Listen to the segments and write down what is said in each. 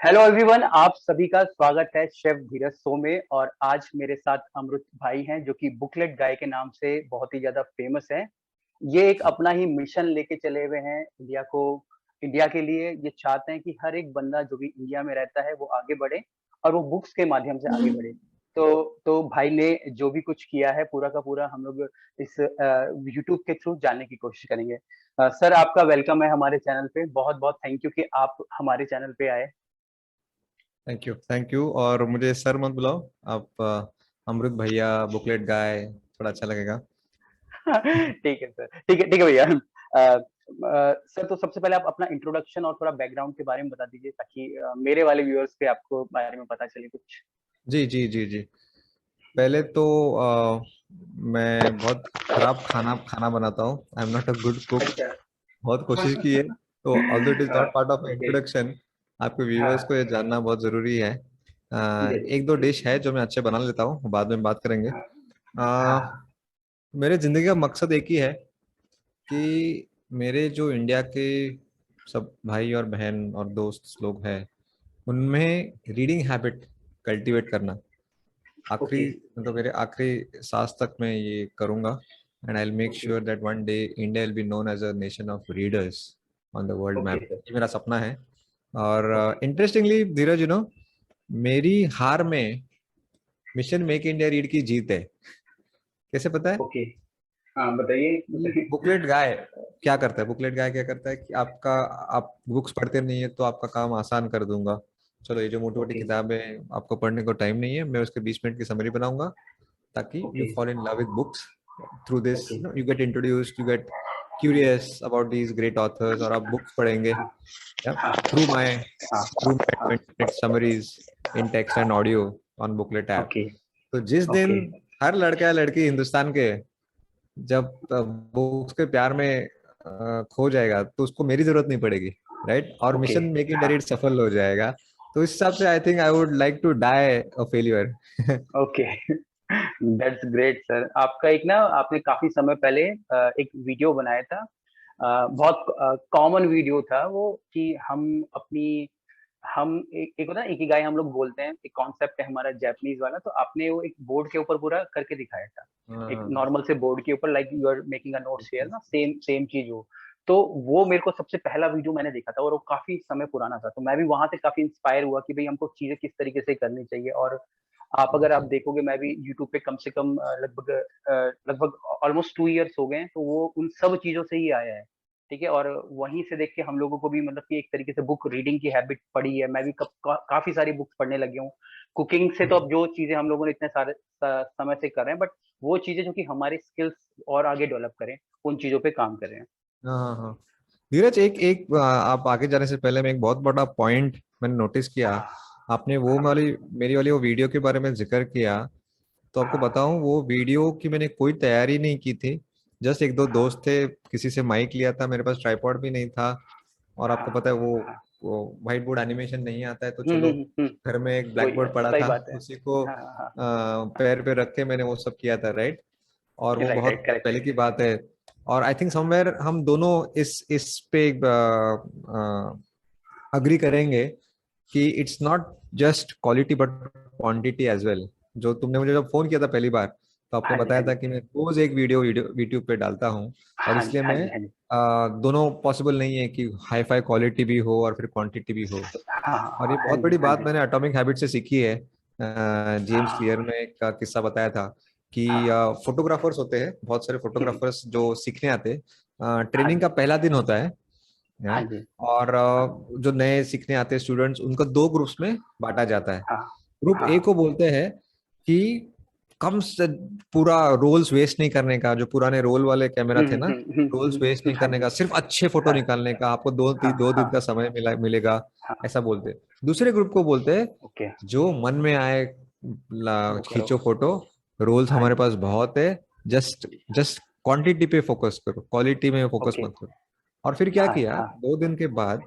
Hello everyone, आप सभी का स्वागत है शेफ धीरज शो में। और आज मेरे साथ अमृत भाई हैं जो कि बुकलेट गाय के नाम से बहुत ही ज्यादा फेमस हैं। ये एक अपना ही मिशन लेके चले हुए हैं इंडिया के लिए। ये चाहते हैं कि हर एक बंदा जो भी इंडिया में रहता है वो आगे बढ़े और वो बुक्स के माध्यम से आगे बढ़े। तो भाई ने जो भी कुछ किया है पूरा का पूरा हम लोग इस यूट्यूब के थ्रू जानने की कोशिश करेंगे। सर, आपका वेलकम है हमारे चैनल पे। बहुत बहुत थैंक यू कि आप हमारे चैनल पे आए। Thank you. और मुझे सर मत बुलाओ आप। अमृत भैया, बुकलेट गाय, थोड़ा अच्छा लगेगा। ठीक है सर, ठीक है भैया। सर, तो सबसे पहले आप अपना इंट्रोडक्शन और थोड़ा बैकग्राउंड के बारे में बता दीजिए ताकि मेरे वाले व्यूअर्स पे आपको बारे में पता चले कुछ। जी जी जी जी। पहले तो मैं बहुत खराब खाना खाना बनाता हूँ। आई am not a good cook. अच्छा। बहुत कोशिश की है, तो although it is not part of okay. Introduction, आपके व्यूअर्स हाँ। को ये जानना बहुत जरूरी है। यस। एक दो डिश है जो मैं अच्छे बना लेता हूँ, बाद में बात करेंगे। हाँ अ, हाँ। मेरे जिंदगी का मकसद एक ही है कि मेरे जो इंडिया के सब भाई और बहन और दोस्त लोग हैं, उनमें रीडिंग हैबिट कल्टीवेट करना। आखिरी ओके। मतलब मेरे आखिरी सांस तक मैं ये करूंगा। And I will make okay. Sure that one day India will be known as a nation of readers on the world okay map. Sir. ये मेरा सपना है। और ओके। इंटरेस्टिंगली धीरज, मेरी हार में मिशन मेक इंडिया रीड की जीत है। कैसे पता है? ओके। हाँ, बताइए बताइए। बुकलेट गाय क्या करता है? बुकलेट गाय क्या करता है कि आप बुक्स पढ़ते नहीं है तो आपका काम आसान कर दूंगा। चलो, ये जो मोटी मोटी ओके। किताबें आपको पढ़ने को टाइम नहीं है, मैं उसके 20 मिनट की समरी बनाऊंगा ताकि you okay. Fall in love with books. Through this okay. You get introduced, you get curious about these great authors, और आप बुक्स पढ़ेंगे हाँ हाँ थ्रू माय हाँ थ्रू माय हाँ। 20 minute summaries in text and audio on booklet app. Okay. तो जिस दिन ओके। हर लड़का या लड़की हिंदुस्तान के जब बुक्स के प्यार में खो जाएगा तो उसको मेरी जरूरत नहीं पड़ेगी, राइट? और ओके। मिशन मेकिंग हाँ। डेरिड सफल हो जाएगा। तो इस हिसाब से I think I would like to die a failure. Okay. That's great sir. आपका एक ना आपने काफी समय पहले एक वीडियो बनाया था। बहुत कॉमन वीडियो था वो कि हम एक होता है इकिगाई हम लोग बोलते हैं, एक कॉन्सेप्ट है हमारा जापानीज वाला। तो आपने वो एक बोर्ड के ऊपर पूरा करके दिखाया था। एक हाँ। नॉर्मल से बोर्ड के ऊपर, like you are making a notes here ना, सेम सेम चीज हो। तो वो मेरे को सबसे पहला वीडियो मैंने देखा था और वो काफी समय पुराना था। तो मैं भी वहां से काफी इंस्पायर हुआ कि भाई हमको चीजें किस तरीके से करनी चाहिए। और अगर आप देखोगे, मैं भी यूट्यूब पे कम से कम लगभग ऑलमोस्ट 2 इयर्स हो गए हैं। तो वो उन सब चीजों से ही आया है। ठीक है। और वहीं से देख के हम लोगों को भी मतलब कि एक तरीके से बुक रीडिंग की हैबिट पड़ी है। मैं भी काफी सारी बुक्स पढ़ने लगी हूँ। कुकिंग से तो अब जो चीजें हम लोगों ने इतने सारे समय से कर रहे हैं, बट वो चीजें जो कि हमारी स्किल्स और आगे डेवलप करें, उन चीजों पे काम कर रहे हैं। हाँ हाँ हाँ। धीरज, एक एक आप आगे जाने से पहले मैं एक बहुत बड़ा पॉइंट मैंने नोटिस किया। हाँ आपने वो हाँ वाली मेरी वाली वो वीडियो के बारे में जिक्र किया। तो आपको हाँ बताऊं, वो वीडियो की मैंने कोई तैयारी नहीं की थी। जस्ट एक दो हाँ दोस्त थे, किसी से माइक लिया था, मेरे पास ट्राइपॉड भी नहीं था। और हाँ आपको पता है हाँ। वो व्हाइट बोर्ड एनिमेशन नहीं आता है, तो चलो हम्म। घर में एक ब्लैक कोई बोर्ड पड़ा सही था, बात है। उसी को हाँ हाँ। पैर पे रख के मैंने वो सब किया था, राइट? और वो राइट बहुत राइट करेक्ट। पहले की बात है। और आई थिंक समवेयर हम दोनों इस पे अग्री करेंगे कि it's not just quality but quantity as well. जो तुमने मुझे जब फोन किया था पहली बार, तो आपने हाँ जी बताया हाँ था जी कि मैं रोज एक वीडियो यूट्यूब पे डालता हूँ। और हाँ जी इसलिए हाँ मैं जी हाँ जी। दोनों पॉसिबल नहीं है कि हाई फाई क्वालिटी भी हो और फिर क्वांटिटी भी हो। हाँ और ये हाँ बहुत जी बड़ी हाँ बात जी। मैंने एटॉमिक हैबिट से सीखी है। जेम्स हाँ क्लियर ने एक किस्सा बताया था कि हाँ फोटोग्राफर्स होते हैं, बहुत सारे हम्म, फोटोग्राफर्स जो सीखने आते हैं, हाँ ट्रेनिंग जी का पहला दिन होता है। हाँ हाँ? जी और हाँ जो नए सीखने आते हैं स्टूडेंट्स, उनको दो ग्रुप्स में बांटा जाता है। हाँ ग्रुप हाँ। ए को बोलते हैं कि कम से पूरा रोल्स वेस्ट नहीं करने का, जो पुराने रोल वाले कैमरा थे ना, रोल्स वेस्ट नहीं हाँ करने जी का, सिर्फ अच्छे फोटो हाँ निकालने का, आपको हाँ दो हाँ दिन का समय मिलेगा। हाँ। ऐसा बोलते हैं। दूसरे ग्रुप को बोलते हैं ओके। जो मन में आए वो करो। खींचो फोटो, रोल्स हाँ हमारे जी। पास बहुत है। जस्ट जस्ट क्वांटिटी पे फोकस करो, क्वालिटी में फोकस ओके। मत करो। और फिर क्या हाँ किया, हाँ 2 दिन के बाद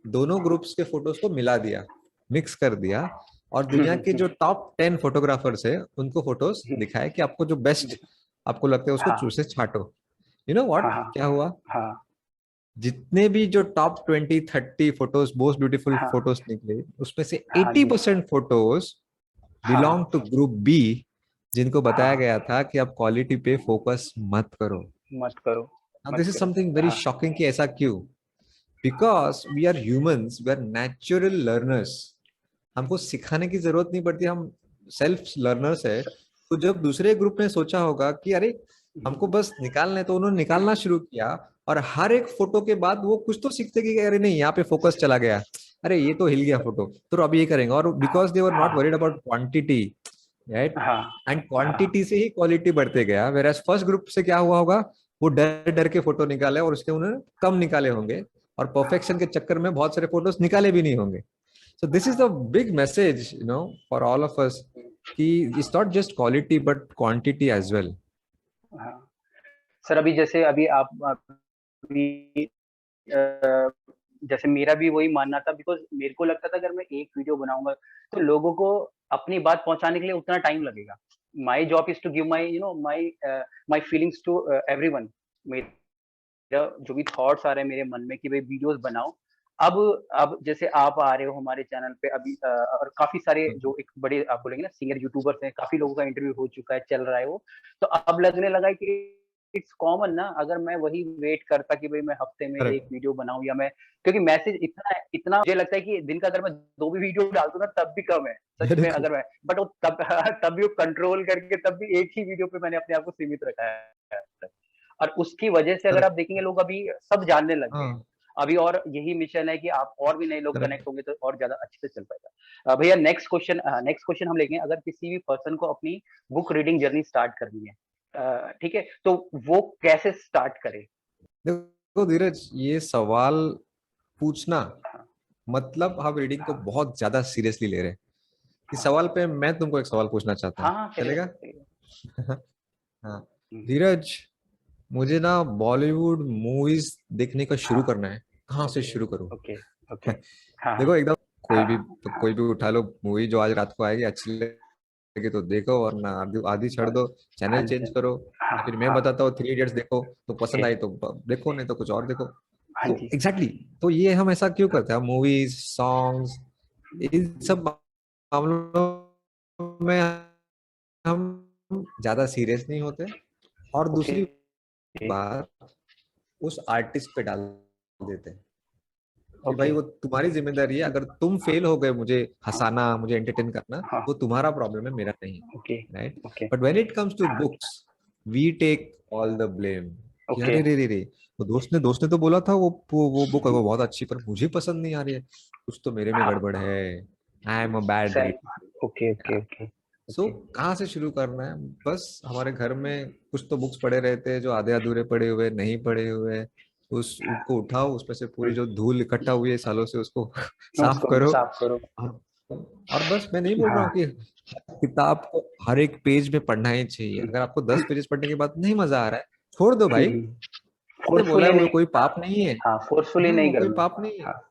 दोनों ग्रुप्स के फोटोज को मिला दिया, मिक्स कर दिया। और दुनिया के जो टॉप 10 फोटोग्राफर्स है उनको फोटोज दिखाए कि आपको जो बेस्ट आपको लगता है उसको हाँ चूसे छाटो। यू नो व्हाट हाँ क्या हुआ? हाँ जितने भी जो टॉप 20-30 फोटोज मोस्ट ब्यूटीफुल हाँ फोटोज निकले, उसमें से हाँ जी 80% फोटोज बिलोंग हाँ टू ग्रुप बी, जिनको बताया हाँ गया था कि आप क्वालिटी पे फोकस मत करो। मत करो नाउ मत दिस इज करो समथिंग वेरी हाँ शॉकिंग कि ऐसा क्यों? Because we are humans, we are natural learners. हमको सिखाने की जरूरत नहीं पड़ती, हम सेल्फ लर्नर्स है। स- तो जब दूसरे ग्रुप ने सोचा होगा कि अरे हमको बस निकालना है, तो उन्होंने निकालना शुरू किया। और हर एक फोटो के बाद वो कुछ तो सीखते कि अरे नहीं, यहाँ पे फोकस चला गया, अरे ये तो हिल गया फोटो, तो अब ये करेंगे। और बिकॉज दे वर नॉट हाँ वरीड अबाउट क्वांटिटी, राइट, हाँ एंड हाँ क्वांटिटी से ही क्वालिटी बढ़ते गया। वेराज फर्स्ट ग्रुप से क्या हुआ होगा, वो डर डर के फोटो निकाले और उसके उन्होंने कम निकाले होंगे, और परफेक्शन के चक्कर में बहुत सारे फोटोज निकाले भी नहीं होंगे। So this is the big message, for all of us. कि it's not just quality but quantity as well. हाँ सर अभी जैसे अभी आप अभी जैसे मेरा भी वही मानना था, बिकॉज मेरे को लगता था अगर मैं एक वीडियो बनाऊंगा तो लोगों को अपनी बात पहुंचाने के लिए उतना टाइम लगेगा। My job is to give my my my feelings to everyone. मेरा जो भी थॉट्स आ रहे हैं मेरे मन में कि भाई वीडियोस बनाओ। अब जैसे आप आ रहे हो हमारे चैनल पे अभी और काफी सारे जो एक बड़े आप बोलेंगे ना सीनियर यूट्यूबर्स हैं, काफी लोगों का इंटरव्यू हो चुका है, चल रहा है वो। तो अब लगने लगा है कि इट्स कॉमन ना, अगर मैं वही वेट करता कि भाई मैं हफ्ते में एक Correct. वीडियो बनाऊं, या मैं क्योंकि मैसेज इतना इतना मुझे लगता है कि दिन का अगर मैं दो भी वीडियो डाल दूं ना तब भी कम है सच Very में। true. अगर मैं बट वो तब तब भी वो कंट्रोल करके तब भी एक ही वीडियो पे मैंने अपने आप को सीमित रखा है। और उसकी वजह से अगर आप Correct. देखेंगे लोग अभी सब जानने लग गए हैं। हाँ, अभी और यही मिशन है कि आप और भी नए लोग correct. कनेक्ट होंगे तो और ज्यादा अच्छे से चल पाएगा। भैया नेक्स्ट क्वेश्चन हम लेंगे, अगर किसी भी पर्सन को अपनी बुक रीडिंग जर्नी स्टार्ट करनी है, ठीक है, तो वो कैसे स्टार्ट करे? देखो धीरज, ये सवाल पूछना हाँ मतलब हम रीडिंग को हाँ बहुत ज्यादा सीरियसली ले रहे हैं। इस हाँ सवाल पे मैं तुमको एक सवाल पूछना चाहता हाँ हूँ, हाँ, चलेगा चलेगा? चलेगा। हाँ। हम्म, धीरज, मुझे ना बॉलीवुड मूवीज देखने का शुरू हाँ करना है, कहाँ से ओके शुरू करूँ? ओके ओके हाँ देखो एकदम, कोई भी हाँ हाँ कोई भी उठा लो मूवी जो आज रात को आएगी, अच्छी लगे तो देखो, वरना आधी आधी छोड़ बस दो, हाँ चैनल जी चेंज करो। हाँ या फिर मैं हाँ बताता हूँ 3 इडियट्स देखो, तो ओके पसंद आई तो देखो, नहीं तो कुछ और देखो। हाँ तो जी एग्जैक्टली exactly, तो ये हम ऐसा क्यों करते हैं? मूवीज, सॉन्ग्स, इन सब मामलों में हम ज्यादा सीरियस नहीं होते। और ओके दूसरी बात, उस आर्टिस्ट पे डाल देते हैं कि भाई ओके वो तुम्हारी जिम्मेदारी है, अगर तुम फेल हो गए मुझे हाँ हंसाना, मुझे एंटरटेन करना, हाँ वो तुम्हारा प्रॉब्लम है, मेरा नहीं। Okay right? Okay but when it comes to हाँ books, we take all the blame. कि ओके अरे रे रे रे, वो दोस्त ने तो बोला था वो बुक है वो बहुत अच्छी, पर मुझे पसंद नहीं आ रही है, कुछ तो मेरे में हाँ गड़बड़ है। आई एम अ बैड सही reader. Okay okay okay so okay कहाँ से शुरू करना है? बस हमारे घर में कुछ तो बुक्स पड़े रहते हैं जो आधे अधूरे पड़े हुए, नहीं पड़े हुए, उस उनको उठाओ, उसमें से पूरी जो धूल इकट्ठा हुई है सालों से उसको साफ उसको करो। साफ करो और बस, मैं नहीं बोल रहा हूँ हाँ कि किताब को हर एक पेज में पढ़ना ही चाहिए। अगर आपको 10 पेजेस पढ़ने के बाद नहीं मजा आ रहा है, छोड़ दो भाई। जैसे बोला है, फोर्सफुली वो नहीं, कोई पाप नहीं है। हाँ फोर्सफुली हाँ, नहीं वो कोई करना। पाप नहीं है। हाँ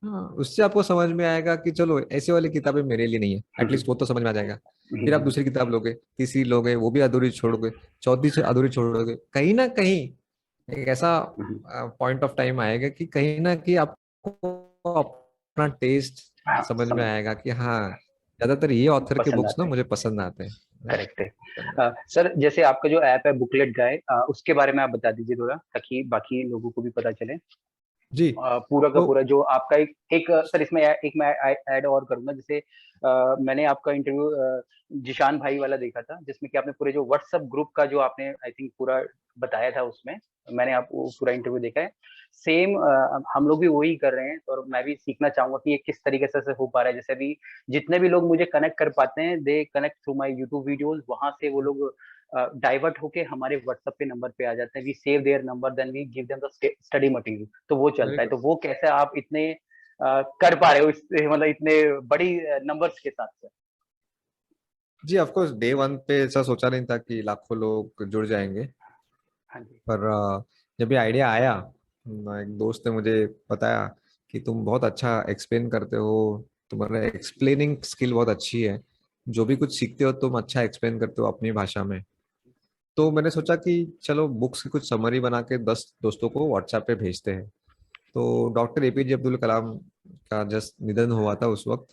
हाँ, उससे आपको समझ में आएगा कि चलो ऐसे वाली किताबें मेरे लिए नहीं है, एटलीस्ट वो तो समझ में आ जाएगा। फिर आप दूसरी किताब लोगे, तीसरी लोगे, वो भी अधूरी छोड़ोगे, चौथी से अधूरी छोड़ोगे, कहीं ना कहीं एक ऐसा पॉइंट ऑफ टाइम आएगा कि कहीं ना कहीं आपको अपना टेस्ट हाँ समझ में समझ आएगा कि हाँ, ज्यादातर ये ऑथर के पसंद बुक्स ना आते हैं। मुझे पसंद आते हैं। Right? करेक्ट है। सर जैसे आपका जो ऐप है बुकलेट गाइड, उसके बारे में आप बता दीजिए थोड़ा, ताकि बाकी लोगों को भी पता चले। जी। पूरा का तो पूरा जो आपका एक सर इसमें एक मैं ऐड और करूंगा, जैसे मैंने आपका इंटरव्यू जिशान भाई वाला देखा था, जिसमें कि आपने पूरे जो व्हाट्सएप ग्रुप का जो आपने आई थिंक पूरा बताया था उसमें, मैंने आप वो पूरा इंटरव्यू देखा है। सेम हम लोग भी वही कर रहे हैं, और मैं भी सीखना चाहूंगा कि ये किस तरीके से हो पा रहा है। जैसे अभी जितने भी लोग मुझे कनेक्ट कर पाते हैं, they connect through my YouTube videos, वहां से वो लोग डाइवर्ट होके हमारे व्हाट्सएप पे नंबर पे आ जाते हैं। We save their number, then we give them the study material, तो वो वेरी चलता है। गुड। तो वो कैसे आप इतने कर पा रहे हो मतलब इतने बड़ी नंबर्स के साथ से? जी, ऑफ कोर्स डे वन पे ऐसा सोचा नहीं था कि लाखों लोग जुड़ जाएंगे। हाँ जी पर जब ये आइडिया आया, एक दोस्त ने मुझे बताया कि तुम बहुत अच्छा एक्सप्लेन करते हो, तुम्हारा एक्सप्लेनिंग स्किल बहुत अच्छी है, जो भी कुछ सीखते हो तुम अच्छा एक्सप्लेन करते हो अपनी भाषा में। तो मैंने सोचा कि चलो बुक्स की कुछ समरी बना के 10 दोस्तों को व्हाट्सएप पे भेजते हैं। तो डॉक्टर एपीजे अब्दुल कलाम का जस्ट निधन हुआ था उस वक्त,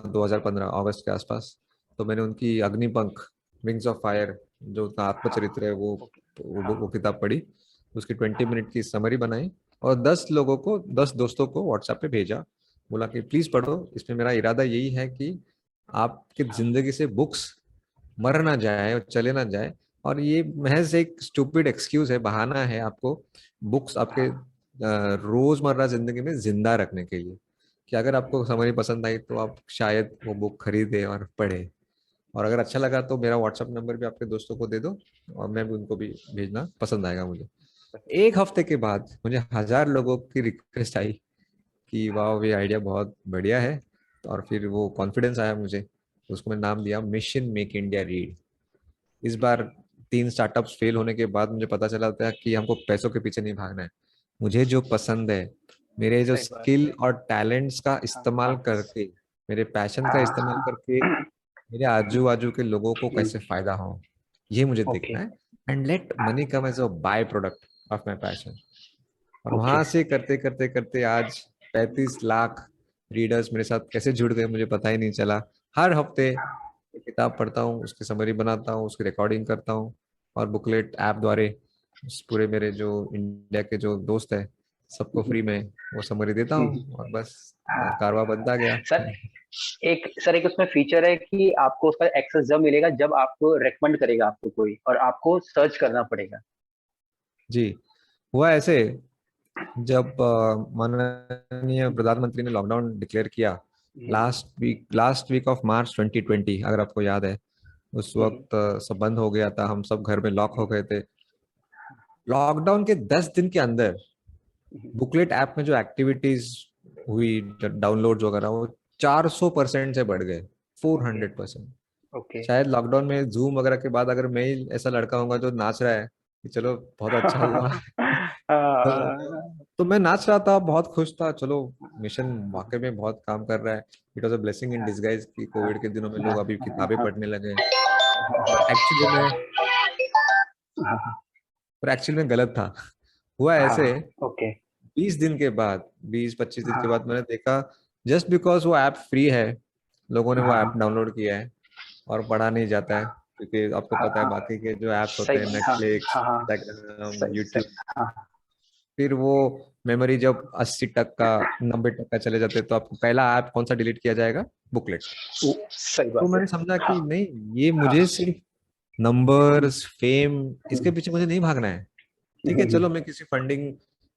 2015 अगस्त के आसपास। तो मैंने उनकी अग्निपंख, विंग्स ऑफ फायर, जो उनका आत्मचरित्र है, ओके। वो हाँ। किताब पढ़ी। उसकी 20 मिनट की समरी बनाई और 10 लोगों को, 10 दोस्तों को व्हाट्सएप पे भेजा। बोला कि प्लीज पढ़ो, इसमें मेरा इरादा यही है कि आपकी जिंदगी से बुक्स मर ना जाए और चले ना जाए। और ये महज एक स्टूपिड एक्सक्यूज है, बहाना है आपको बुक्स आपके रोजमर्रा जिंदगी में जिंदा रखने के लिए, कि अगर आपको समरी पसंद आई तो आप शायद वो बुक खरीदे और पढ़े। और अगर अच्छा लगा तो मेरा व्हाट्सएप नंबर भी आपके दोस्तों को दे दो, और मैं भी उनको भी भेजना पसंद आएगा मुझे। एक हफ्ते के बाद मुझे 1000 लोगों की रिक्वेस्ट आई कि वाह, ये आइडिया बहुत बढ़िया है। और फिर वो कॉन्फिडेंस आया मुझे, उसको मैं नाम दिया मिशन मेक इंडिया रीड। इस बार 3 स्टार्टअप्स फेल होने के बाद मुझे पता चला था कि हमको पैसों के पीछे नहीं भागना है। मुझे जो पसंद है, मेरे जो सही बात स्किल है। और टैलेंट्स का हाँ इस्तेमाल हाँ करके, मेरे पैशन का इस्तेमाल हाँ। करके मेरे आजू बाजू के लोगों को कैसे फायदा हो, ये मुझे ओके देखना है। And let money come as a by product of my passion. और ओके। वहां से करते करते करते आज 35 लाख रीडर्स मेरे साथ कैसे जुड़ गए मुझे पता ही नहीं चला। हर हफ्ते एक किताब पढ़ता हूँ, उसकी समरी बनाता हूँ, उसकी रिकॉर्डिंग करता हूँ, और बुकलेट ऐप द्वारा उस पूरे मेरे जो इंडिया के जो दोस्त है सबको फ्री में वो समरी देता हूँ, और बस हाँ कारवा बनता गया। सर, एक उसमें फीचर है कि आपको उसका एक्सेस जब मिलेगा जब आपको रेकमेंड करेगा आपको कोई, और आपको सर्च करना पड़ेगा। जी, हुआ ऐसे, जब माननीय प्रधानमंत्री ने लॉकडाउन डिक्लेयर किया, लास्ट वीक ऑफ मार्च 2020, अगर आपको याद है, उस वक्त सब बंद हो गया था, हम सब घर में लॉक हो गए थे। लॉकडाउन के 10 दिन के अंदर बुकलेट ऐप में जो एक्टिविटीज हुई, डाउनलोड वगैरह, वो 400% से बढ़ गए, ओके 400%। ओके। शायद लॉकडाउन में जूम वगैरह के बाद अगर मैं ही ऐसा लड़का होऊंगा जो नाच रहा है कि चलो बहुत अच्छा हुआ। तो मैं नाच रहा था, बहुत खुश था, चलो मिशन वाकई में बहुत काम कर रहा है। It was a blessing in disguise कि कोविड के दिनों में लोग अभी किताबें पढ़ने लगे। पर एक्चुअली में पर एक्चुअली में गलत था। हुआ ऐसे, ओके। 20 दिन के बाद, 20-25 दिन के हाँ बाद मैंने देखा, जस्ट बिकॉज वो ऐप फ्री है, लोगों ने वो ऐप हाँ डाउनलोड किया है और पढ़ा नहीं जाता है। क्योंकि आपको हाँ पता है हाँ। बाकी के जो ऐप्स होते सही हैं, बात। हाँ नेटफ्लिक्स, हाँ हाँ। इंस्टाग्राम, सही सही। यूट्यूब, हाँ। फिर वो मेमोरी जब 80%, 90% चले जाते हैं, तो आपको पहला ऐप कौन सा डिलीट किया जाएगा? बुकलेट। सही तो बात है। मैंने समझा हाँ कि नहीं, ये हाँ। मुझे सिर्फ नंबर्स, फेम, इसके पीछे मुझे नहीं भागना है। ठीक है, चलो मैं किसी फंडिंग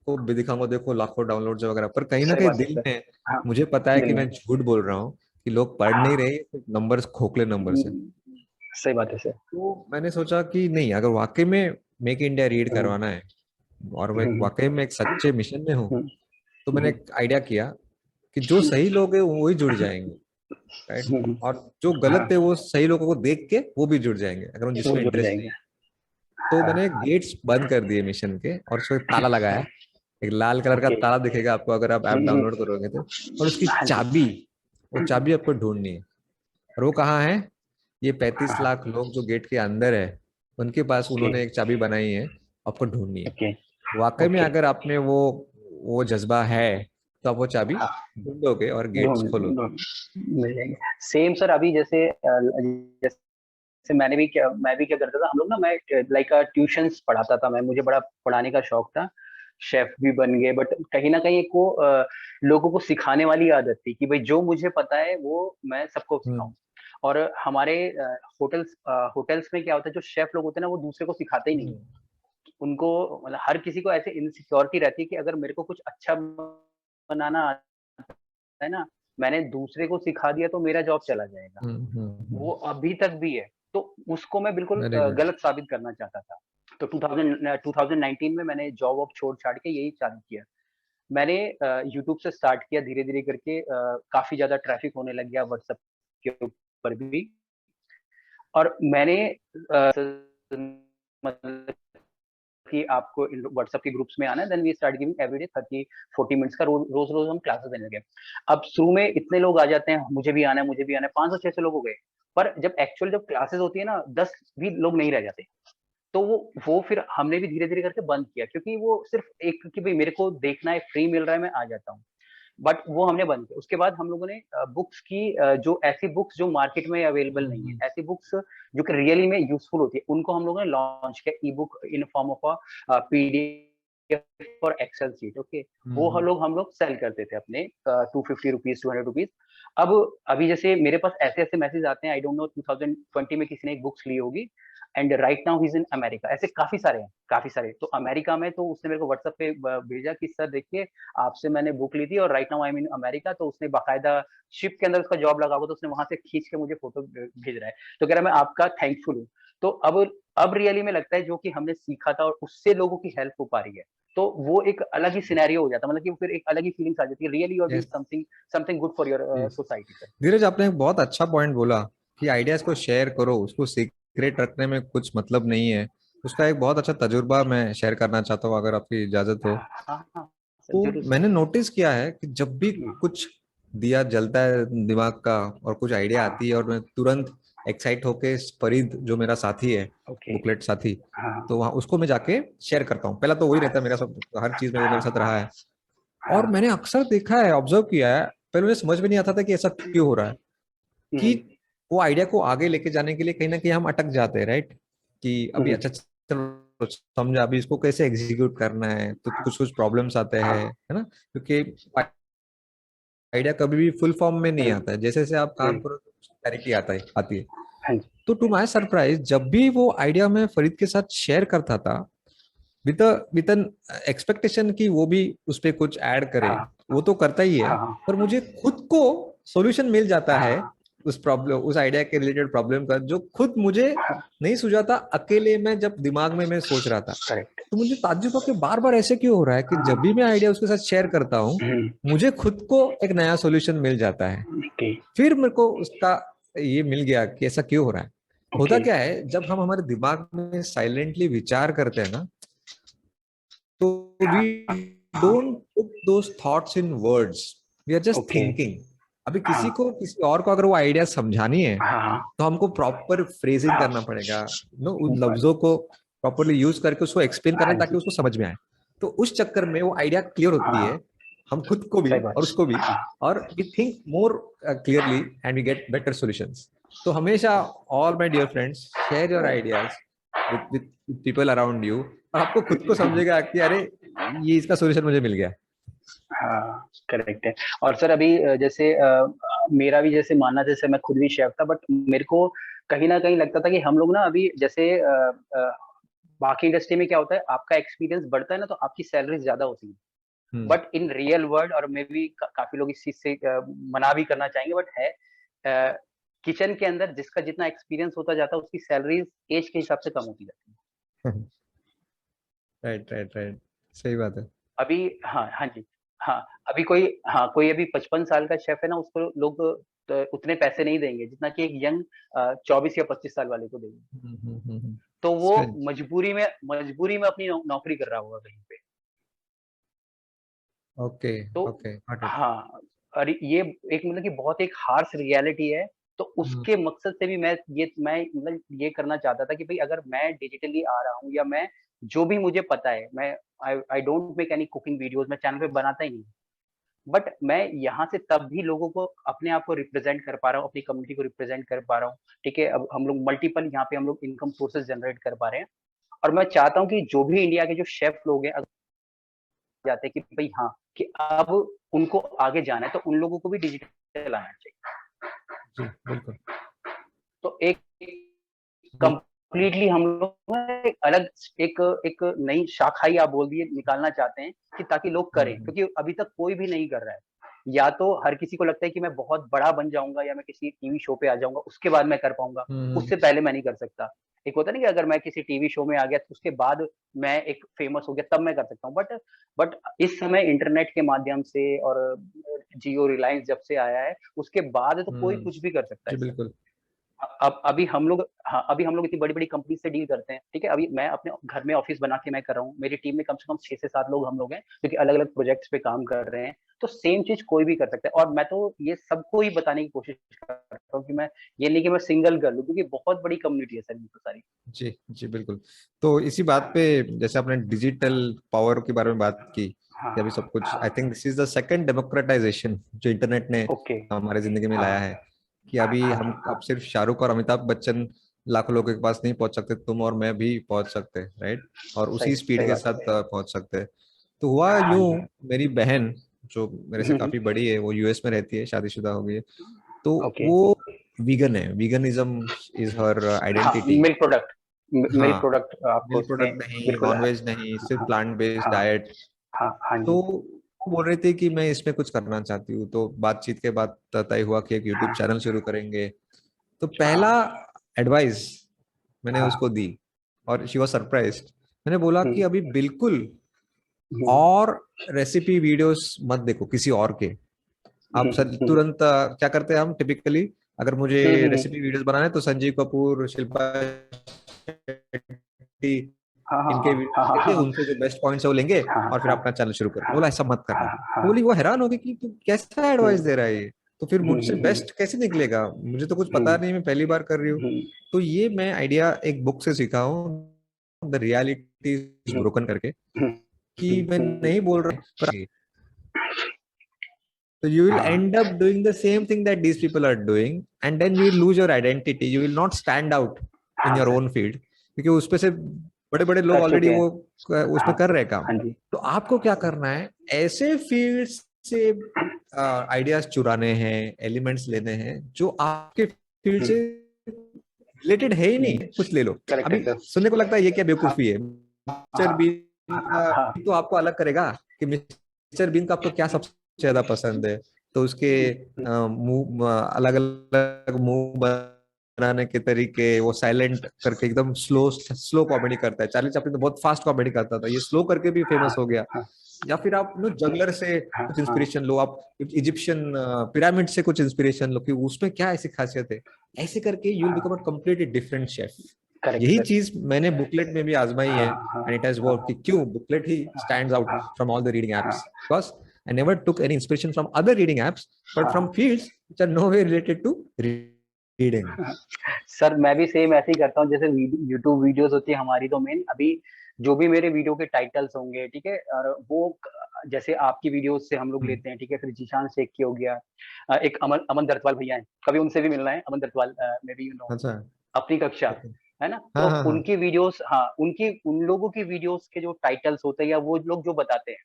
को भी दिखाऊंगा, देखो लाखों डाउनलोड्स वगैरह, पर कहीं ना सही कहीं बात है दिल सर। में हाँ। मुझे पता है कि दिल मैं में। झूठ बोल रहा हूँ, कि लोग पढ़ नहीं हाँ। रहे, नंबर्स, खोखले नंबर्स है। सही बात है सर। तो मैंने सोचा कि नहीं, अगर वाकई में मेक इंडिया रीड हम्म, करवाना है और मैं हम्म, वाकई में एक सच्चे मिशन में हूँ, हम्म, तो मैंने एक आइडिया किया कि जो सही लोग हैं वो ही जुड़ जाएंगे, राइट। हम्म, और जो गलत हाँ, है वो सही लोगों को देख के वो भी जुड़ जाएंगे, अगर उन वो जिसमें जुड़ इंटरेस्ट नहीं जाएंगे। है। तो हाँ। मैंने गेट्स बंद कर दिए मिशन के, और उसको एक ताला लगाया। एक लाल कलर का ओके। ताला दिखेगा आपको अगर आप ऐप डाउनलोड करोगे तो। और उसकी हाँ जी। चाबी, वो चाबी आपको ढूंढनी है। और वो कहाँ है? ये 35 लाख हाँ। लोग जो गेट के अंदर है, उनके पास ओके उन्होंने एक चाबी बनाई है, आपको ढूंढनी है। ओके वाकई में ओके। अगर आप में वो जज्बा है, तो आप वो चाबी हाँ। ढूंढोगे और गेट्स ढूंढ खोलोगे। ढूंढ मिल जाएंगे। सेम सर, अभी जैसे जैसे मैं भी क्या करता था, हम लोग ना, मैं लाइक ट्यूशंस पढ़ाता था, मैं मुझे बड़ा पढ़ाने का शौक था। शेफ भी बन गए, बट कहीं ना कहीं एक वो लोगों को सिखाने वाली आदत थी कि भाई जो मुझे पता है वो मैं सबको सिखाऊं। हम्म और हमारे होटल्स में क्या होता है, जो शेफ लोग होते हैं ना, वो दूसरे को सिखाते ही नहीं। हम्म उनको मतलब हर किसी को ऐसे इनसिक्योरिटी रहती है कि अगर मेरे को कुछ अच्छा बनाना आता है ना, मैंने दूसरे को सिखा दिया तो मेरा जॉब चला जाएगा। वो अभी तक भी है। तो उसको मैं बिल्कुल वेरी गुड। गलत साबित करना चाहता था। तो 2019 में मैंने जॉब वॉब छोड़ छाड़ के यही चालू किया। मैंने यूट्यूब से स्टार्ट किया धीरे धीरे करके, काफी ज्यादा ट्रैफिक होने लग गया व्हाट्सएप के ऊपर भी। और मैंने मतलब कि आपको व्हाट्सएप के ग्रुप्स में आना है, then we start giving everyday 30-40 minutes का रोज रोज हम क्लासेस देने लगे। अब शुरू में इतने लोग आ जाते हैं, मुझे भी आना है मुझे भी आना है, 500-600 लोग हो गए। पर जब एक्चुअल जब क्लासेस होती है ना, 10 भी लोग नहीं रह जाते। तो वो फिर हमने भी धीरे-धीरे करके बंद किया, क्योंकि वो सिर्फ एक कि भाई मेरे को देखना है, फ्री मिल रहा है, मैं आ जाता हूँ। बट वो हमने बंद किया। उसके बाद हम लोगों ने बुक्स की जो ऐसी बुक्स जो मार्केट में अवेलेबल नहीं है, ऐसी बुक्स जो कि रियली में यूज़फुल होती है, उनको हम लोगों ने लॉन्च किया, e-book in form of PDF और एक्सेल शीट, ओके। वो हम लोग सेल करते थे अपने ₹250 ₹200। अब अभी जैसे मेरे पास ऐसे-ऐसे मैसेज आते हैं, आई डोंट नो 2020 में किसी ने एक बुक्स ली होगी and right now he is in America, ऐसे काफ़ी सारे हैं, काफ़ी सारे। तो अमेरिका में तो उसने मेरे को व्हाट्सएप पे ब भेजा कि सर देखिए, आपसे मैंने बुक ली थी और right now I am in America, तो उसने बाकायदा शिप के अंदर उसका जॉब लगा हुआ, तो उसने वहाँ से खींच के मुझे फ़ोटो भेज रहा है। तो कह रहा है मैं आपका थैंकफुल हूँ। तो अब रियली में लगता है जो कि हमने सीखा था और उससे लोगों की हेल्प हो पा रही है। तो वो एक अलग ही सिनेरियो हो जाता है, मतलब कि फिर एक अलग ही फीलिंग्स आ जाती है, really you are doing yes. Something something good for your society sir. Dhiraj, आपने एक बहुत अच्छा पॉइंट बोला कि आइडियाज को शेयर करो, उसको सीक्रेट रखने में कुछ मतलब नहीं है। उसका एक बहुत अच्छा तजुर्बा मैं शेयर करना चाहता हूँ, अगर आपकी इजाजत हो। हाँ, हाँ, सर तो ज़रूर सर। मैंने नोटिस किया है कि जब भी हुँ, कुछ दिया जलता है दिमाग का और कुछ आइडिया हाँ, आती है, और मैं तुरंत एक्साइट होके फरीद जो मेरा साथी है, ओके, बुकलेट साथी, हाँ, तो वहाँ उसको मैं जाके शेयर करता हूँ। पहला तो वही रहता है मेरा, सब हर चीज में वो मेरे हाँ, साथ रहा है। और हाँ, मैंने अक्सर देखा है, ऑब्जर्व किया है, पहले मुझे समझ में नहीं आता था कि ऐसा क्यों हो रहा है, कि हुँ, वो आइडिया को आगे लेके जाने के लिए कहीं ना कहीं हम अटक जाते हैं, राइट? कि अभी हुँ, अच्छा चलो समझा, अभी इसको कैसे एग्जीक्यूट करना है, तो कुछ कुछ प्रॉब्लम्स आते हैं, हाँ, है ना? क्योंकि आइडिया कभी भी फुल फॉर्म में नहीं हुँ, आता है, जैसे जैसे आप काम हुँ, करो क्लैरिटी आती है। हाँ जी, तो टू माय सरप्राइज, जब भी वो आइडिया मैं फरीद के साथ शेयर करता था विद विद एन एक्सपेक्टेशन कि वो भी उस पे कुछ ऐड करे, हाँ, वो तो करता ही है, हाँ, पर मुझे खुद को सॉल्यूशन मिल जाता है हाँ, उस प्रॉब्लम, उस आइडिया के रिलेटेड प्रॉब्लम का, जो खुद मुझे हाँ, नहीं सूझा था अकेले में, जब दिमाग में मैं सोच रहा था। करेक्ट, तो मुझे ताज्जुब हुआ कि बार बार ऐसे क्यों हो रहा है कि जब भी हाँ, मैं आइडिया उसके साथ शेयर करता हूँ, हुँ, मुझे खुद को एक नया सॉल्यूशन मिल जाता है। ओके, फिर मेरे को उसका ये मिल गया कि ऐसा क्यों हो रहा है। होता ओके, क्या है, जब हम हमारे दिमाग में साइलेंटली विचार करते हैं ना, तो वी हाँ, हाँ, don't put those thoughts in words, we are just okay, thinking. अभी हाँ, किसी और को अगर वो आइडिया समझानी है, हाँ, हाँ, तो हमको प्रॉपर फ्रेजिंग हाँ, करना पड़ेगा, नो, उन लफ्जों को प्रॉपरली यूज करके उसको एक्सप्लेन करना हाँ है, ताकि जी, उसको समझ में आए। तो उस चक्कर में वो आइडिया क्लियर होती हाँ, है, हम खुद को भी सही बात, और उसको भी, हाँ, और we think more clearly and we get better solutions. तो हमेशा, all my dear friends, share your ideas with people around you, और आपको खुद को समझेगा कि अरे, ये इसका सॉल्यूशन मुझे मिल गया। हाँ, करेक्ट है। और सर अभी जैसे मेरा भी जैसे मानना, जैसे मैं खुद भी शेफ़ था, बट मेरे को कहीं न कहीं लगता था कि हम लोग ना अभी जैसे अ, बाकी इंडस्ट्री में क्या होता है, आपका एक्सपीरियंस बढ़ता है ना, तो आपकी सैलरी ज़्यादा होती है। हम्म बट इन रियल वर्ल्ड, और मे बी काफ़ी लोग इस चीज़ से मना भी करना चाहेंगे, बट है किचन के अंदर जिसका जितना एक्सपीरियंस होता जाता है, उसकी सैलरीज़ ऐज के हिसाब से कम होती जाती है। राइट राइट राइट, सही बात है। अभी हाँ, हाँ जी। हाँ, अभी कोई हाँ, कोई अभी 55 साल का शेफ़ है ना, उसको लोग उतने पैसे नहीं देंगे जितना कि एक यंग 24 या 25 साल वाले को देंगे। तो वो सही। मजबूरी में अपनी नौकरी कर रहा होगा कहीं पे। ओके तो ओके, गॉट इट। हाँ, और ये एक मतलब कि बहुत एक हार्श रियलिटी है, तो उसके मकसद से भी मैं मतलब ये करना चाहता था कि भई अगर मैं डिजिटली आ रहा हूँ, या मैं जो भी मुझे पता है, मैं I don't make any cooking videos, मैं चैनल पे बनाता ही नहीं। बट मैं यहाँ से तब भी लोगों को, अपने आप को रिप्रेज़ेंट कर पा रहा हूँ, अपनी कम्युनिटी को रिप्रेज़ेंट कर पा रहा हूँ, ठीक है? अब हम लोग मल्टीपल यहाँ पे हम लोग इनकम सोर्सेज़ जनरेट कर पा रहे हैं, और मैं चाहता हूँ कि जो भी इंडिया के जो शेफ़ लोग हैं, जाते हैं कि भई हाँ, कि अब उनको आगे जाना है, तो उन लोगों को भी डिजिटल आना चाहिए। जी बिल्कुल। तो एक बिल्कुल। कंप्लीटली हम लोग ना एक अलग एक एक नई शाखा ही आप बोल दिए निकालना चाहते हैं, कि ताकि लोग करें, हम्म क्योंकि अभी तक कोई भी नहीं कर रहा है। या तो हर किसी को लगता है कि मैं बहुत बड़ा बन जाऊँगा, या मैं किसी टीवी शो पे आ जाऊँगा, उसके बाद मैं कर पाऊँगा, हम्म उससे पहले मैं नहीं कर सकता। एक होता है ना कि अगर मैं किसी टीवी शो में आ गया, तो उसके बाद मैं एक फेमस हो गया, तब मैं कर सकता हूँ। बट इस समय इंटरनेट के माध्यम से, और जियो, रिलायंस जब से आया है, उसके बाद तो कोई हम्म, कुछ भी कर सकता है जी सर। बिल्कुल। अब अभी हम लोग, हाँ, अभी हम लोग इतनी बड़ी-बड़ी कंपनी से डील करते हैं, ठीक है? अभी मैं अपने घर में ऑफ़िस बना के मैं कर रहा हूँ। मेरी टीम में कम से कम 6 से 7 लोग हम लोग हैं, जो कि अलग-अलग प्रोजेक्ट्स पे काम कर रहे हैं। तो सेम चीज़ कोई भी कर सकता है, और मैं तो ये सबको ही बताने की कोशिश करता हूँ कि मैं ये नहीं कि मैं सिंगल कर लूँ, क्योंकि बहुत बड़ी कम्युनिटी है सर ये तो सारी। जी जी बिल्कुल। तो इसी बात पे, जैसे आपने डिजिटल पावर के बारे में बात की हाँ, कि अभी सब कुछ, आई हाँ, think this is the second democratisation जो इंटरनेट ने ओके। हमारे जिंदगी में हाँ, लाया है। कि हाँ, अभी हाँ, हम हाँ, अब सिर्फ शाहरुख और अमिताभ बच्चन लाखों लोगों के पास नहीं पहुंच सकते, तुम और मैं भी पहुंच सकते हैं, राइट? और सही उसी स्पीड सही के बात है। साथ पहुंच सकते हैं। तो हुआ हाँ यूं, जी। मेरी बहन जो मेरे से हुँ, हुँ, काफी बड़ी है, वो यूएस में रहती है, शादीशुदा हो गई है। तो ओके। वो वीगन है, वीगनिज्म इज हर हाँ, आइडेंटिटी। मिल्क प्रोडक्ट, मिल्क हाँ, प्रोडक्ट आपको मिल्क उसमें प्रोडक्ट नहीं, बिल्कुल। नॉनवेज नहीं, सिर्फ हाँ, प्लांट बेस्ड हाँ, डाइट। हाँ, हाँ तो जी। वो बोल रही थी कि मैं इसमें कुछ करना चाहती हूँ, तो बातचीत के बाद तय हुआ कि एक यूट्यूब हाँ, चैनल शुरू करेंगे। तो हाँ, पहला एडवाइस मैंने हाँ। उसको दी, और शी वाज सरप्राइज्ड। मैंने बोला हुँ, कि अभी बिल्कुल हुँ, और रेसिपी वीडियोस मत देखो किसी और के। हुँ, आप हुँ, सर हुँ, तुरंत क्या करते हैं हम टिपिकली, अगर मुझे हुँ, हुँ, हुँ। रेसिपी वीडियोस बनाना है तो संजीव कपूर, शिल्पा शेट्टी, हाँ, हाँ, इनके हाँ, वीडियो हाँ, देखेंगे, हाँ, उनसे जो बेस्ट पॉइंट्स है वो लेंगे हाँ, और फिर हाँ, अपना चैनल शुरू करेंगे। हाँ, बोला ऐसा मत करना। हाँ, तो हाँ। बोली, वो हैरान हो गई कि तू कैसा एडवाइस हुँ, दे रहा है ये, तो फिर हुँ, मुझसे हुँ, हुँ, बेस्ट कैसे निकलेगा, मुझे तो कुछ पता हुँ, नहीं, मैं पहली बार कर रही हूँ। हुँ, तो ये मैं आइडिया एक बुक से सीखा हूँ, the reality is hmm, broken करके, हुँ, कि मैं हुँ, नहीं बोल रहा पर so you will हाँ, end up doing the same thing that these people are doing, and then you will lose your identity. You will not stand out in हाँ your sir, own field, क्योंकि उसपे से बड़े बड़े लोग कर already चुके हैं। वो उसमें हाँ, कर रहे हैं काम। हाँ जी। तो आपको क्या करना है, ऐसे फील्ड्स से आइडियाज चुराने हैं, एलिमेंट्स लेने हैं जो आपके फील्ड हुँ, से रिलेटेड है ही नहीं, हुँ, कुछ ले लो। करेक्ट है अभी सर। सुनने को लगता है ये क्या हाँ, बेवकूफी है, मिस्टर हाँ, बीन हाँ, का हाँ, तो आपको अलग करेगा कि मिस्टर बीन का आपको क्या सबसे ज्यादा पसंद है। तो उसके मुंह, अलग अलग मुंह बनाने के तरीके, वो साइलेंट करके एकदम स्लो स्लो कॉमेडी करता है। चार्ली चैपलिन तो बहुत फास्ट कॉमेडी करता था, ये स्लो करके भी फेमस हाँ, हो गया। हाँ, या फिर आप नो जंगलर से हाँ, कुछ हाँ, इंस्पिरेशन लो, आप इजिप्शियन पिरामिड से कुछ इंस्पिरेशन लो कि उसमें क्या ऐसी खासियत है। ऐसे करके यू विल बिकम अ हाँ, कंप्लीटली डिफरेंट शेफ। करेक्ट यही सर। चीज मैंने बुकलेट में भी आजमाई है, हाँ, हाँ, एंड इट हैज वर्क। कि हाँ, क्यों बुकलेट ही हाँ, स्टैंड्स आउट हाँ, फ्रॉम ऑल द रीडिंग हाँ, apps, because I never took any inspiration from other reading apps, but from हाँ, fields which are no way related to reading. हाँ। Sir मैं भी सेम ऐसे ही करता हूँ, जैसे यूट्यूब वीडियोस होती है हमारी, तो मेन अभी जो भी मेरे वीडियो के टाइटल्स होंगे, ठीक है, और वो जैसे आपकी वीडियोस से हम लोग हम्म, लेते हैं, ठीक है, फिर जीशान शेख की हो गया, एक अमन अमन दरतवाल भैया हैं, कभी उनसे भी मिलना है, अमन दरतवाल, मे बी यू नो, अच्छा। अपनी कक्षा, Okay. है ना? तो हाँ हाँ हाँ। उनकी वीडियोस, हाँ, उनकी उन लोगों की वीडियोस के जो टाइटल्स होते हैं या वो लोग जो बताते हैं,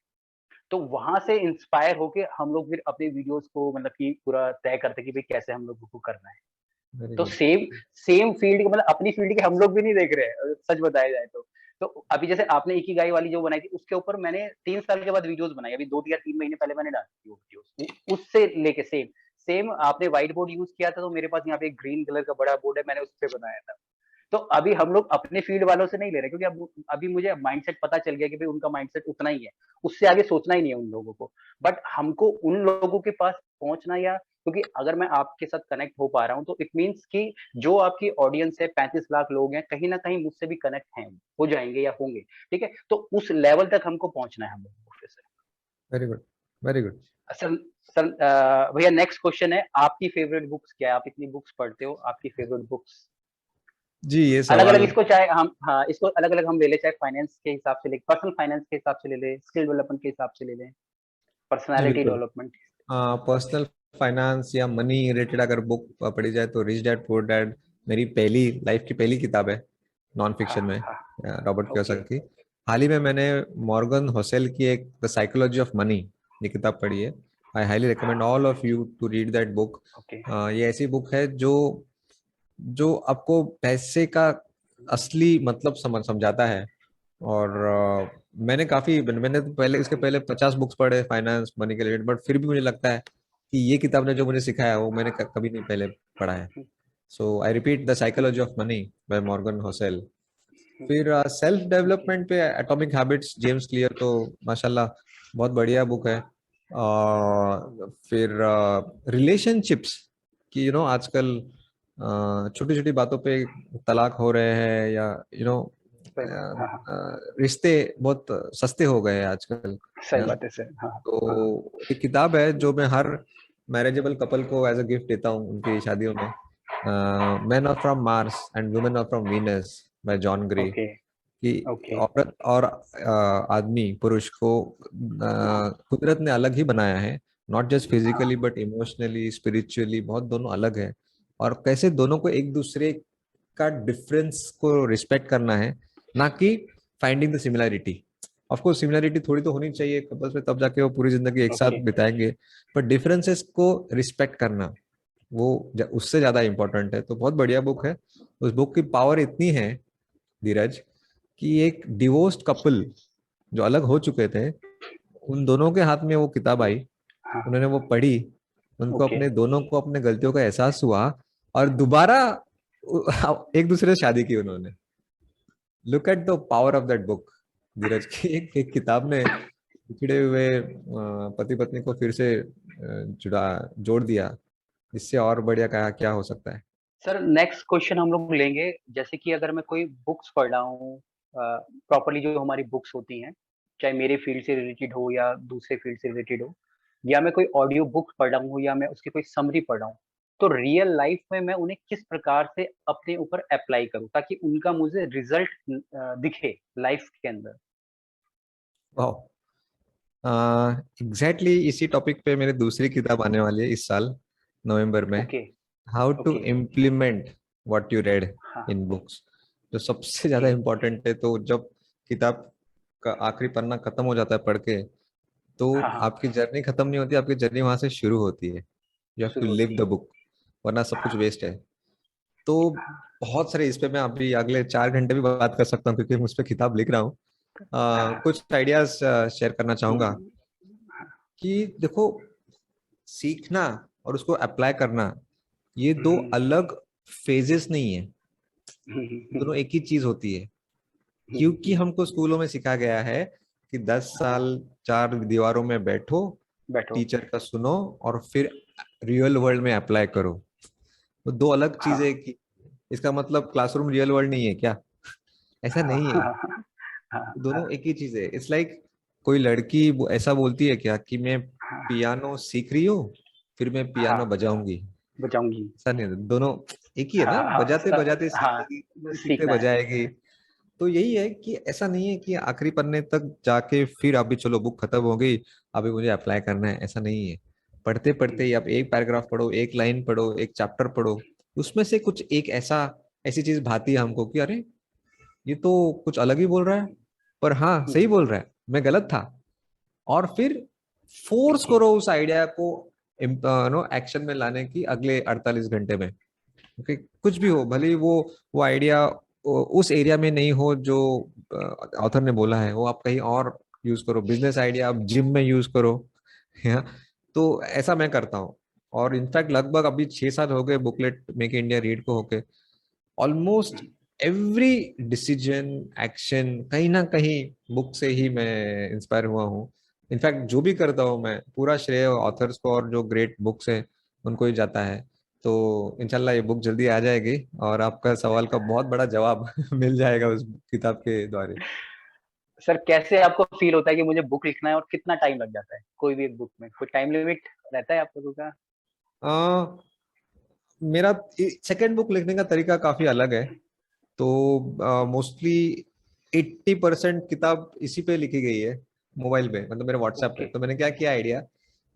तो वहां से इंस्पायर होके हम लोग फिर अपने वीडियोस को मतलब कि पूरा तय करते हैं कि भाई कैसे हम लोगों को करना है। वेरी तो गुड। सेम सेम फील्ड मतलब अपनी फील्ड के हम लोग भी नहीं देख रहे हैं, सच बताया जाए तो। तो अभी जैसे आपने इकिगाई वाली जो बनाई थी, उसके ऊपर मैंने 3 साल के बाद वीडियोज़ बनाई। अभी 2 या 3 महीने पहले मैंने डाली थी वो वीडियोज़। उससे लेके सेम, सेम आपने व्हाइट बोर्ड यूज़ किया था, तो मेरे पास यहाँ पे एक ग्रीन कलर का बड़ा बोर्ड है, मैंने उसपे बनाया था। तो अभी हम लोग अपने फील्ड वालों से नहीं ले रहे, क्योंकि अब अभी मुझे माइंडसेट पता चल गया कि भाई उनका माइंडसेट उतना ही है, उससे आगे सोचना ही नहीं है उन लोगों को। बट हमको उन लोगों के पास पहुंचना, या क्योंकि अगर मैं आपके साथ कनेक्ट हो पा रहा हूँ, तो इट मीन्स कि जो आपकी ऑडियंस है, 35 लाख लोग हैं, कहीं ना कहीं मुझसे भी कनेक्ट हैं, हो जाएंगे या होंगे, ठीक है? तो उस लेवल तक हमको पहुंचना है हम लोगों को फिर से। Very good. Very good. Sir, sir भैया नेक्स्ट क्वेश्चन है, आपकी फेवरेट बुक्स क्या है? आप इतनी बुक्स पढ़ते हो, आपकी फेवरेट बुक्स जी ये अलग अलग, सवाल। इसको चाहे हम, हाँ, इसको अलग अलग हम ले ले, चाहे फाइनेंस के हिसाब से ले, पर्सनल फाइनेंस के हिसाब से ले ले, स्किल डेवलपमेंट के हिसाब से ले लें, जी पर्सनालिटी बिल्कुल। डेवलपमेंट। पर्सनल फाइनेंस या मनी रिलेटेड अगर बुक पढ़ी जाए तो रिच डैड पुअर डैड मेरी पहली लाइफ की पहली किताब है, नॉन हाँ, फिक्शन में, हाँ, रॉबर्ट ओके, कियोसाकी की। हाल ही में मैंने मॉर्गन होसेल की एक द साइकोलॉजी ऑफ मनी ये किताब पढ़ी है। I highly recommend all of you to read that book. Okay, ये ऐसी बुक है जो जो आपको पैसे का असली मतलब समझाता है। और मैंने तो पहले, इसके पहले 50 बुक्स पढ़े फाइनेंस मनी के रिलेटेड, बट फिर भी मुझे लगता है कि ये किताब ने जो मुझे सिखाया वो मैंने कभी नहीं पहले पढ़ा है। So I repeat the psychology of money by Morgan Housel. फिर सेल्फ ओके, डेवलपमेंट पे एटॉमिक हैबिट्स जेम्स क्लियर, तो माशाल्लाह बहुत बढ़िया बुक है। फिर रिलेशनशिप्स की आजकल छोटी छोटी बातों पे तलाक हो रहे हैं, या सही बात है। हाँ, हाँ। रिश्ते बहुत सस्ते हो गए हैं आजकल, सही है ना। बात है सर। हाँ, हाँ। तो एक किताब है जो मैं हर मैरिजेबल कपल को एज अ गिफ्ट देता हूँ उनकी शादियों में, men are from Mars and women are from Venus by John Gray. Okay, कि ओके। औरत और आदमी पुरुष को कुदरत ने अलग ही बनाया है, not just physically but emotionally spiritually, बहुत दोनों अलग है। और कैसे दोनों को एक दूसरे का डिफरेंस को रिस्पेक्ट करना है, ना कि finding the similarity. Of course similarity थोड़ी तो होनी चाहिए कपल्स में, तब जाके वो पूरी जिंदगी एक साथ ओके, बिताएंगे। पर डिफरेंसेस को रिस्पेक्ट करना वो उससे ज्यादा इंपॉर्टेंट है। तो बहुत बढ़िया बुक है। उस बुक की पावर इतनी है धीरज, कि एक डिवोर्स्ड कपल जो अलग हो चुके थे, उन दोनों के हाथ में वो किताब आई, हाँ, उन्होंने वो पढ़ी, उनको ओके। अपने दोनों को अपने गलतियों का एहसास हुआ, और दोबारा एक दूसरे से शादी की उन्होंने। Look at the power of that book Dhiraj की। एक किताब ने बिछड़े हुए पति पत्नी को फिर से जुड़ा जोड़ दिया। इससे और बढ़िया क्या क्या हो सकता है। सर नेक्स्ट क्वेश्चन हम लोग लेंगे, जैसे कि अगर मैं कोई बुक्स पढ़ रहा हूँ, प्रॉपरली जो हमारी बुक्स होती हैं, चाहे मेरे फील्ड से रिलेटेड हो या दूसरे फील्ड से रिलेटेड हो, या मैं कोई ऑडियो बुक पढ़ रहा हूँ या मैं उसकी कोई समरी पढ़ रहा हूँ, तो रियल लाइफ में मैं उन्हें किस प्रकार से अपने ऊपर अप्लाई करूँ ताकि उनका मुझे रिजल्ट दिखे लाइफ के अंदर। वाह। एग्जैक्टली इसी टॉपिक पे मेरी दूसरी किताब आने वाली है इस साल नवंबर में, okay, how to okay. Implement what you read हाँ, इन बुक्स। जो सबसे ओके। ज्यादा इम्पोर्टेंट है, तो जब किताब का आखिरी पन्ना खत्म हो जाता है पढ़ के, तो हाँ, हाँ। आपकी जर्नी खत्म नहीं होती, आपकी जर्नी वहां से शुरू होती है। यू हैव टू शुरू लिव होती द है। बुक, वरना सब कुछ हाँ, वेस्ट है। तो बहुत सारे इस पे मैं अभी अगले 4 घंटे भी बात कर सकता हूँ, क्योंकि मैं उस पर किताब लिख रहा हूँ। हाँ। कुछ आइडियाज शेयर करना चाहूंगा। हम्म, कि देखो, सीखना और उसको अप्लाई करना, ये दो हम्म, अलग फेजेस नहीं है, हम्म, दोनों एक ही चीज होती है। क्योंकि हम्म, हमको स्कूलों में सिखाया गया है कि 10 साल हाँ, चार दीवारों में बैठो, बैठो। टीचर का सुनो, और फिर रियल वर्ल्ड में अप्लाई करो। तो दो अलग हाँ, चीजें की। इसका मतलब क्लासरूम रियल वर्ल्ड नहीं है क्या? ऐसा हाँ, नहीं है। हाँ, हाँ, दोनों एक ही चीज है। इट्स लाइक कोई लड़की ऐसा बोलती है क्या कि मैं हाँ, पियानो सीख रही हूँ, फिर मैं हाँ, पियानो बजाऊंगी? बचाऊंगी। ऐसा नहीं है, दोनों एक ही है ना। हाँ, हाँ, बजाते बजाते हाँ, सीखेगी, सीखते सीखते सीखना है। बजाएगी। तो यही है कि ऐसा नहीं है कि आखिरी पन्ने तक जाके फिर अभी चलो बुक खत्म हो गई, अभी मुझे अप्लाई करना है, ऐसा नहीं है। पढ़ते पढ़ते ही आप एक पैराग्राफ पढ़ो, एक लाइन पढ़ो, एक चैप्टर पढ़ो, उसमें से कुछ एक ऐसी चीज भाती है हमको कि अरे ये तो कुछ अलग ही बोल रहा है, पर हाँ सही बोल रहा है, मैं गलत था। और फिर फोर्स ओके, करो उस आइडिया को नो एक्शन में लाने की अगले 48 घंटे में। ओके, कुछ भी हो, भले ही वो आइडिया उस एरिया में नहीं हो जो ऑथर ने बोला है, वो आप कहीं और यूज करो। बिजनेस आइडिया आप जिम में यूज करो, है ना। तो ऐसा मैं करता हूँ। और इनफैक्ट लगभग अभी 6 साल हो गए बुकलेट मेक इंडिया रीड को होके। ऑलमोस्ट एवरी डिसीजन एक्शन कहीं ना कहीं बुक से ही मैं इंस्पायर हुआ हूँ। इनफैक्ट जो भी करता हूँ मैं, पूरा श्रेय ऑथर्स को और जो ग्रेट बुक्स है उनको ही जाता है। तो इंशाल्लाह ये बुक जल्दी आ जाएगी, और आपका सवाल का बहुत बड़ा जवाब मिल जाएगा उस किताब के द्वारा। सर कैसे आपको फील होता है कि मुझे बुक लिखना है और कितना टाइम लग जाता है कोई भी एक बुक में, कोई टाइम लिमिट रहता है आप लोगों का? आ, मेरा सेकंड बुक लिखने का तरीका काफी अलग है। तो मोस्टली 80% किताब इसी पे लिखी गई है, मोबाइल पे, मतलब मेरे व्हाट्सएप पे। ओके, तो मैंने क्या किया आइडिया,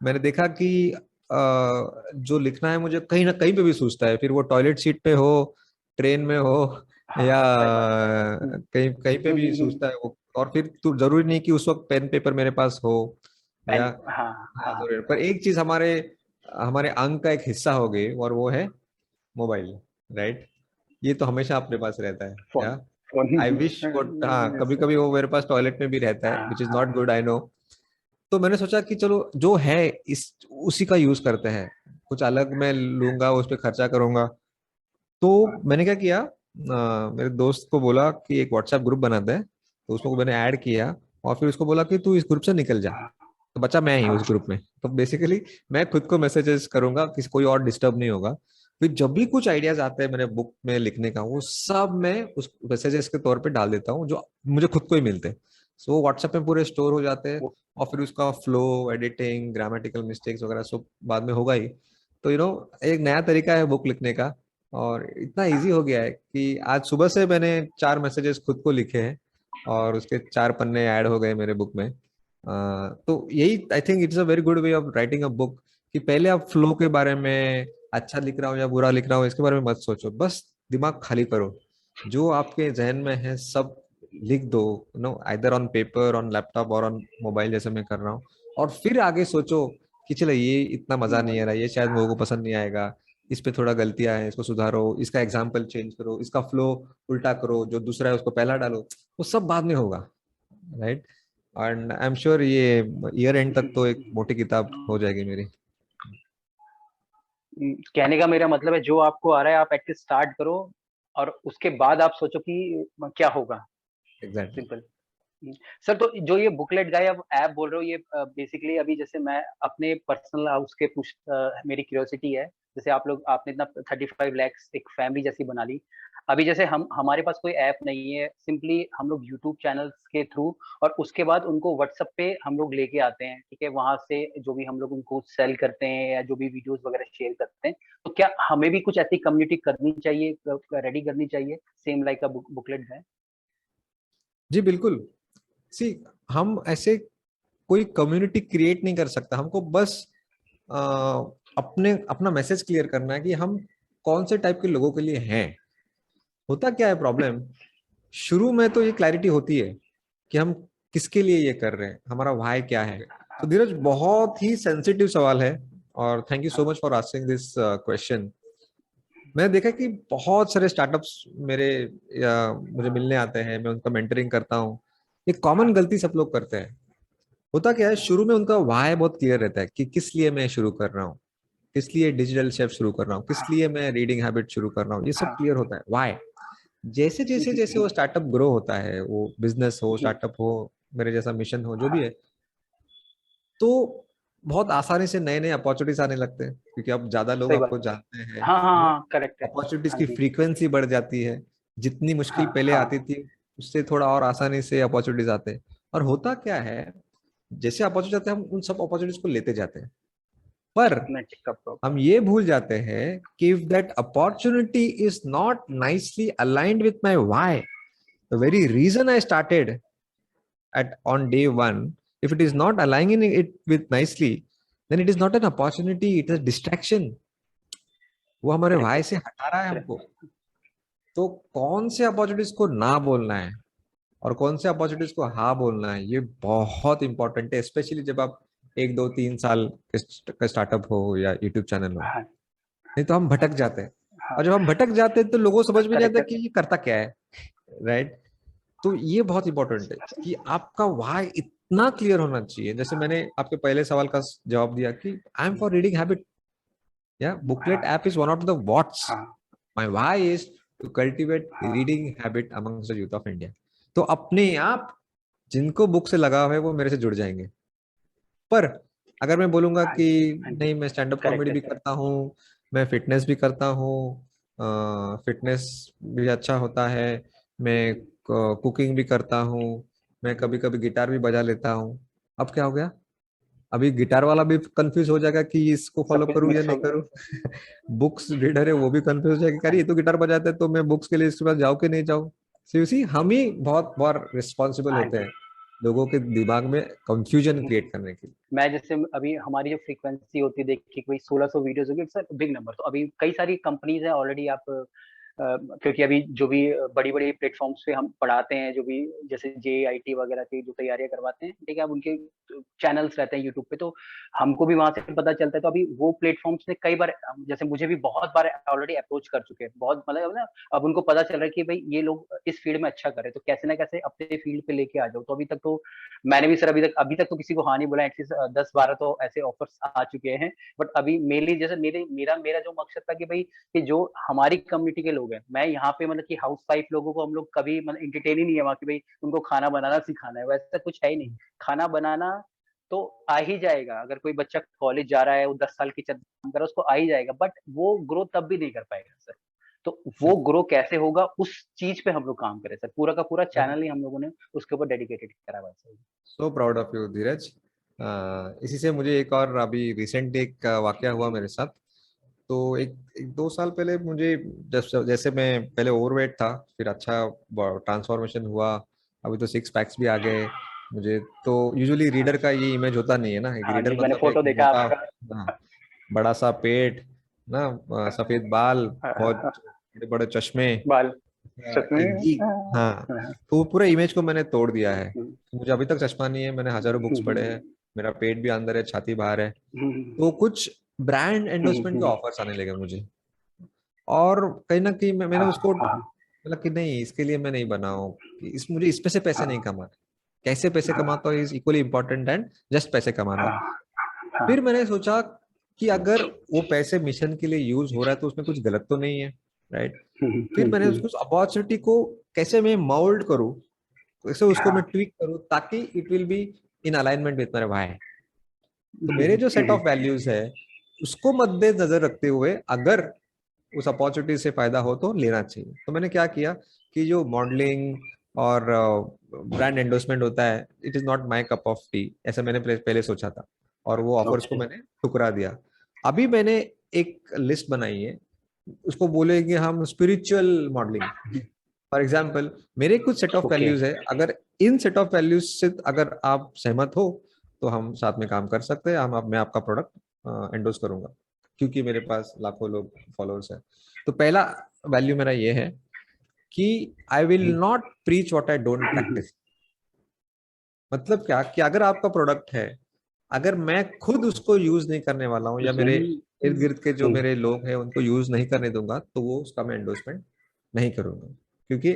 मैंने देखा कि जो लिखना है मुझे कहीं ना कहीं पे भी सूझता है, फिर वो टॉयलेट सीट पे हो, ट्रेन में हो, हाँ, या सही बात है। कहीं कहीं पे भी सूझता है वो। और फिर तो जरूरी नहीं कि उस वक्त पेन पेपर मेरे पास हो, पेन। या हाँ, हाँ हाँ। जरूरी। पर एक चीज हमारे हमारे अंग का एक हिस्सा हो गई, और वो है मोबाइल, राइट। ये तो हमेशा अपने पास रहता है, फोन, या फोन। आई विश वो, हाँ कभी कभी वो मेरे पास टॉयलेट में भी रहता है, हाँ, विच इज हाँ। Not good, I know. तो मैंने सोचा कि चलो जो है इस उसी का यूज करते हैं, कुछ अलग मैं लूंगा, उस पर खर्चा करूंगा। तो मैंने क्या किया, मेरे दोस्त को बोला कि एक व्हाट्सएप ग्रुप बनाते हैं, तो उसको मैंने ऐड किया, और फिर उसको बोला कि तू इस ग्रुप से निकल जा। हाँ, तो बच्चा मैं ही हाँ, उस ग्रुप में, तो बेसिकली मैं खुद को मैसेजेस करूंगा, किसी कोई और डिस्टर्ब नहीं होगा। फिर जब भी कुछ आइडियाज आते हैं मेरे बुक में लिखने का, वो सब मैं उस मैसेजेस के तौर पे डाल देता हूँ, जो मुझे खुद को ही मिलते हैं। सो वो व्हाट्सएप में पूरे स्टोर हो जाते हैं, वो और फिर उसका फ्लो, एडिटिंग, ग्रामेटिकल मिस्टेक्स वगैरह सब बाद में होगा ही। तो एक नया तरीका है बुक लिखने का, और इतना इजी हो गया है कि आज सुबह से मैंने 4 मैसेजेस खुद को लिखे हैं, और उसके 4 पन्ने ऐड हो गए मेरे बुक में। तो यही I think it's a very good way of writing a book, कि पहले आप फ्लो के बारे में, अच्छा लिख रहा हूँ या बुरा लिख रहा हूँ इसके बारे में मत सोचो, बस दिमाग खाली करो, जो आपके जहन में है सब लिख दो, either on paper, on laptop और ऑन मोबाइल, जैसे मैं कर रहा हूँ। और फिर आगे सोचो कि चलो ये इतना मजा नहीं आ रहा, ये शायद लोगों को पसंद नहीं आएगा, इस पे थोड़ा गलतियां हैं, इसको सुधारो, इसका एग्जाम्पल चेंज करो, इसका फ्लो उल्टा करो, जो दूसरा है उसको पहला डालो, वो सब बाद में होगा, right. And I am sure ये ईयर एंड तक तो एक मोटी किताब हो जाएगी मेरी। कहने का मेरा मतलब है जो आपको आ रहा है आप एटलीस्ट स्टार्ट करो और उसके बाद आप सोचो कि क्या होगा। एग्जैक्टली। सिंपल। सर तो जो ये बुकलेट गाय आप ऐप बोल रहे हो ये बेसिकली अभी जैसे मैं अपने पर्सनल हाउस के कुछ मेरी क्यूरियोसिटी है। जैसे आप लोग आपने इतना 35 lakhs एक फैमिली जैसी बना ली। अभी जैसे हम हमारे पास कोई ऐप नहीं है, सिंपली हम लोग यूट्यूब चैनल्स के थ्रू और उसके बाद उनको व्हाट्सएप पे हम लोग लेके आते हैं, ठीक है, वहां से जो भी हम लोग उनको सेल करते हैं या जो भी वीडियोस वगैरह शेयर करते हैं। तो क्या हमें भी कुछ ऐसी कम्युनिटी करनी चाहिए, रेडी करनी चाहिए, same like a booklet guy? जी बिल्कुल। सी, हम ऐसे कोई कम्युनिटी क्रिएट नहीं कर सकता, हमको बस अ, अपने अपना मैसेज क्लियर करना है कि हम कौन से टाइप के लोगों के लिए हैं। होता क्या है प्रॉब्लम, शुरू में तो ये क्लैरिटी होती है कि हम किसके लिए ये कर रहे हैं, हमारा व्हाई क्या है। तो धीरज, बहुत ही सेंसिटिव सवाल है, और thank you so much for asking this question. मैंने देखा कि बहुत सारे स्टार्टअप्स मेरे या मुझे मिलने आते हैं, मैं उनका मेंटरिंग करता हूँ। एक कॉमन गलती सब लोग करते हैं। होता क्या है, शुरू में उनका व्हाई बहुत क्लियर रहता है कि किस लिए मैं शुरू कर रहा हूँ, किस लिए डिजिटल शेफ शुरू कर रहा हूँ, किस लिए मैं रीडिंग हैबिट शुरू कर रहा हूँ, ये सब हाँ। क्लियर होता है व्हाई। जैसे जैसे जैसे वो स्टार्टअप ग्रो होता है, वो बिजनेस हो, स्टार्टअप हो, मेरे जैसा मिशन हो, जो भी है, तो बहुत आसानी से नए नए अपॉर्चुनिटीज आने लगते हैं, क्योंकि अब ज्यादा लोग सही बात आपको है। जानते हैं, हाँ, हाँ, हाँ, करेक्ट है। अपॉर्चुनिटीज हाँ की जी। फ्रीक्वेंसी बढ़ जाती है। जितनी मुश्किल हाँ, पहले हाँ। आती थी, उससे थोड़ा और आसानी से अपॉर्चुनिटीज आते हैं। और होता क्या है, जैसे अपॉर्चुनिटी आते हैं हम उन सब अपॉर्चुनिटीज को लेते जाते हैं, पर नेटवर्क का हम प्रॉब्लम। ये भूल जाते हैं कि if that opportunity is not nicely aligned with my why, the very reason I started at on day one, if it is not aligning it with nicely, then it is not an opportunity, it is a distraction। वो हमारे correct भाई है। से हटा रहा है हमको। Correct. तो कौन से अपॉर्चुनिटीज को ना बोलना है और कौन से अपॉर्चुनिटीज को हाँ बोलना है, ये बहुत इंपॉर्टेंट है, स्पेशली जब आप 1 2 3 साल का स्टार्टअप हो या यूट्यूब चैनल हो। हाँ, नहीं तो हम भटक जाते हैं, हाँ। और जब हम भटक जाते हैं तो लोगों को समझ में नहीं करेक्ट आता है। कि ये करता क्या है, राइट। तो ये बहुत इंपॉर्टेंट है कि आपका व्हाई इतना क्लियर होना चाहिए। जैसे मैंने आपके पहले सवाल का जवाब दिया कि I am for reading habit, या बुकलेट हाँ, app is one of the whats, हाँ। My why is to cultivate हाँ। Reading habit amongst the youth of India. तो अपने आप जिनको बुक से लगाव है वो मेरे से जुड़ जाएंगे। पर अगर मैं बोलूंगा हाँ कि जी। हाँ जी। नहीं, मैं स्टैंड अप करेक्ट कॉमेडी है भी सर। करता हूँ, मैं फिटनेस भी करता हूँ, फिटनेस भी अच्छा होता है, मैं कुकिंग भी करता हूँ, मैं कभी कभी गिटार भी बजा लेता हूँ, अब क्या हो गया, अभी गिटार वाला भी कंफ्यूज हो जाएगा कि इसको सब फॉलो कुछ करूँ या मिक्स नहीं हो गया। करूँ। बुक्स रीडर है वो भी कंफ्यूज हो जाएगा, अरे हाँ ये तो गिटार बजाता है, तो मैं बुक्स के लिए इसके पास जाऊँ कि नहीं जाऊँ। सी सी हम ही बहुत बार रिस्पॉन्सिबल हाँ होते जी। हैं लोगों के दिमाग में कंफ्यूजन क्रिएट करने के लिए। मैं जैसे अभी हमारी जो फ्रीक्वेंसी होती है देखिए कोई 1600 वीडियोस होगी, सर बिग नंबर। तो अभी कई सारी कंपनीज हैं ऑलरेडी। आप क्योंकि अभी जो भी बड़ी बड़ी प्लेटफॉर्म्स पे हम पढ़ाते हैं, जो भी जैसे JIT वगैरह की जो तैयारियां करवाते हैं, ठीक है, अब उनके चैनल्स रहते हैं यूट्यूब पे, तो हमको भी वहां से पता चलता है। तो अभी वो प्लेटफॉर्म्स ने कई बार, जैसे मुझे भी बहुत बार ऑलरेडी अप्रोच कर चुके हैं, बहुत मतलब ना, अब उनको पता चल रहा है कि भाई ये लोग इस फील्ड में अच्छा कर रहे हैं, तो कैसे ना कैसे अपने फील्ड पे लेके आ जाओ। तो अभी तक तो मैंने भी सर अभी तक तो किसी को हाँ नहीं बोला। एटलीस्ट 10-12 तो ऐसे ऑफर्स आ चुके हैं। बट अभी मेनली जैसे मेरा मेरा जो मकसद था कि भाई कि जो हमारी कम्युनिटी के लोग हैं, मैं यहाँ पे मतलब कि हाउस वाइफ लोगों को हम लोग कभी मतलब इंटरटेन ही नहीं है वहाँ की भाई उनको खाना बनाना सिखाना है, वैसा कुछ है ही नहीं। खाना बनाना तो आ ही जाएगा। अगर कोई बच्चा कॉलेज जा रहा है, वो 10 साल की काम कर रहा है, उसको आ ही जाएगा, बट वो ग्रो तब भी नहीं कर पाएगा सर। तो वो ग्रो कैसे होगा, उस चीज पे हम लोग काम करें सर। पूरा का पूरा चैनल ही हम लोगों ने उसके ऊपर डेडिकेटेड करा हुआ है sir. So proud of you Dhiraj. इसी से मुझे एक और अभी रिसेंट एक वाकया हुआ मेरे साथ। तो एक 2 साल पहले मुझे जैसे मैं पहले ओवरवेट था, फिर अच्छा ट्रांसफॉर्मेशन हुआ, अभी तो 6 पैक्स भी आ गए मुझे। तो यूजुअली रीडर का ये इमेज होता नहीं है ना, एक हाँ रीडर जी, मैंने मतलब एक फोटो देखा मोटा, आपका। हाँ, बड़ा सा पेट ना, सफेद बाल, बहुत हाँ, बड़े बड़े चश्मे, बाल, सच में। एक जी। हाँ, हाँ, तो वो पूरा इमेज को मैंने तोड़ दिया है। हम्म, मुझे अभी तक चश्मा नहीं है, मैंने हजारों बुक्स पढ़े हैं, मेरा पेट भी अंदर है, छाती बाहर है। हम्म, तो कुछ ब्रांड एंडोर्समेंट के हम्म, ऑफर्स आने लगे मुझे, और कहीं ना कहीं मैंने हाँ, उसको हाँ, मतलब कि नहीं, इसके लिए मैं नहीं बना हूँ, कि मुझे इसमें से पैसे नहीं हाँ, कमाने। कैसे पैसे कमाता हूँ is equally important and just पैसे कमाना। हाँ, हाँ, फिर मैंने सोचा कि अगर वो पैसे मिशन के लिए यूज हो रहा है तो उसमें कुछ गलत तो नहीं है, राइट। फिर मैंने उसको अपॉर्चुनिटी को कैसे मैं मोल्ड करूँ, कैसे उसको मैं हाँ, ट्विक करूँ ताकि it will be in alignment with मेरे भाई। तो मेरे जो सेट ऑफ वैल्यूज है उसको मद्देनजर रखते हुए अगर उस अपॉर्चुनिटी से फायदा हो तो लेना चाहिए। तो मैंने क्या किया कि जो मॉडलिंग और ब्रांड एंडोर्समेंट होता है, it is not my cup of T, ऐसा मैंने पहले सोचा था, और वो ऑफर्स को ओके, मैंने ठुकरा दिया। अभी मैंने एक लिस्ट बनाई है, उसको बोलेंगे हम स्पिरिचुअल मॉडलिंग। फॉर एग्जाम्पल, मेरे कुछ सेट ऑफ ओके, वैल्यूज है, अगर इन सेट ऑफ वैल्यूज से अगर आप सहमत हो तो हम साथ में काम कर सकते हैं, मैं आपका प्रोडक्ट एंडोर्स करूंगा, क्योंकि मेरे पास लाखों लोग फॉलोअर्स हैं। तो पहला वैल्यू मेरा ये है कि I will not preach what I don't practice. मतलब क्या कि अगर आपका प्रोडक्ट है, अगर मैं खुद उसको यूज नहीं करने वाला हूँ, या मेरे इर्द गिर्द के जो मेरे लोग हैं उनको यूज नहीं करने दूंगा, तो वो उसका मैं एंडोर्समेंट नहीं करूंगा। क्योंकि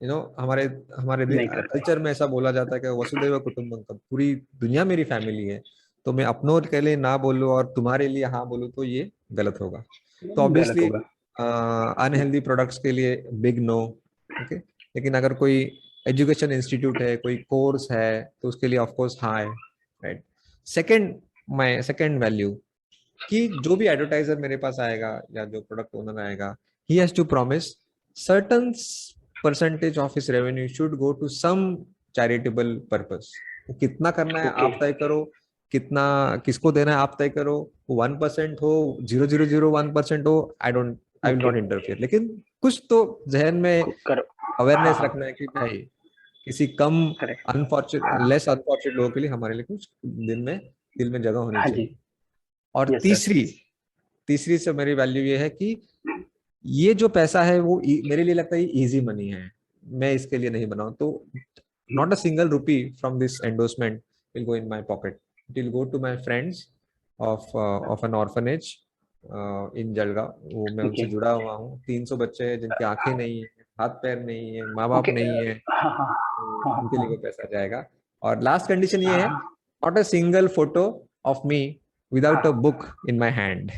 हमारे हमारे नहीं कर पाए। कल्चर में ऐसा बोला जाता है कि वसुदैव कुटुंबकम, पूरी दुनिया मेरी फैमिली है। तो मैं अपनों के लिए ना बोलूं और तुम्हारे लिए हाँ बोलूं तो ये गलत होगा। तो गलत ऑब्वियसली होगा। अनहेल्दी प्रोडक्ट्स के लिए बिग नो। ओके, लेकिन अगर कोई एजुकेशन इंस्टीट्यूट है, कोई कोर्स है, तो उसके लिए ऑफ कोर्स हाँ है, right. Second, my second value, कि जो भी एडवर्टाइजर मेरे पास आएगा या जो प्रोडक्ट ओनर आएगा, he has to promise certain percentage of his revenue should go to some charitable purpose. कितना करना है ओके, आप तय करो, कितना किसको देना है आप तय करो। 1% हो, 0.001% हो, I will okay, not interfere. लेकिन कुछ तो जहन में करो। हाँ, अवेयरनेस हाँ, रखना है कि भाई किसी कम करेक्ट। अनफॉर्चुनेट, हाँ, लेस अनफॉर्चुनेट लोगों के लिए हमारे लिए कुछ दिल में जगह होनी हाँ जी, चाहिए। और यस सर। तीसरी तीसरी से मेरी वैल्यू ये है कि ये जो पैसा है वो मेरे लिए लगता है इजी मनी है, मैं इसके लिए नहीं बनाऊं। तो not a single rupee from this endorsement will go in my pocket, it will go to my friends of an orphanage in Jalgaon. वो मैं ओके, उनसे जुड़ा हुआ हूँ, 300 बच्चे हैं जिनकी आंखें नहीं है, हाथ पैर नहीं है, माँ बाप ओके, नहीं है, हाँ, हाँ, तो हाँ, उनके लिए वो हाँ, पैसा जाएगा। और लास्ट कंडीशन ये है, हाँ, not a single photo of me without a हाँ, book in my hand.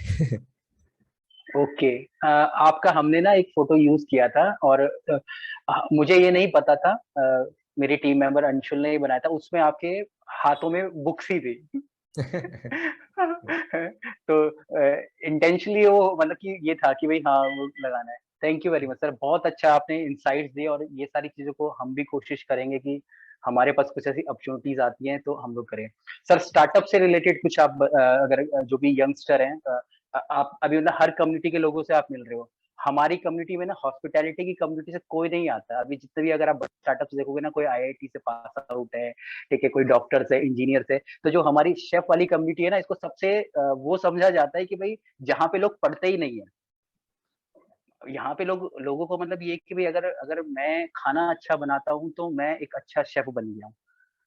Okay. आपका हमने ना एक फोटो यूज किया था, और मुझे ये नहीं पता था, मेरी टीम मेंबर अंशुल ने ही बनाया था, उसमें आपके हाथों में बुक्स ही थी। तो इंटेंशनली वो मतलब कि ये था कि भाई हाँ वो लगाना है। Thank you very much sir, बहुत अच्छा आपने इंसाइट्स दिए, और ये सारी चीजों को हम भी कोशिश करेंगे कि हमारे पास कुछ ऐसी अपॉर्चुनिटीज आती हैं तो हम लोग करें। सर स्टार्टअप से रिलेटेड कुछ आप अगर जो भी यंगस्टर हैं, आप अभी मतलब हर कम्युनिटी के लोगों से आप मिल रहे हो। हमारी कम्युनिटी में ना हॉस्पिटैलिटी की कम्युनिटी से कोई नहीं आता। अभी जितने भी अगर आप स्टार्टअप देखोगे ना, कोई आईआईटी से पास आउट है, ठीक है, कोई डॉक्टर से, इंजीनियर से। तो जो हमारी शेफ वाली कम्युनिटी है ना, इसको सबसे वो समझा जाता है कि भाई जहाँ पे लोग पढ़ते ही नहीं है, यहाँ पे लोगों को मतलब ये कि भाई अगर अगर मैं खाना अच्छा बनाता हूँ तो मैं एक अच्छा शेफ बन गया हूँ,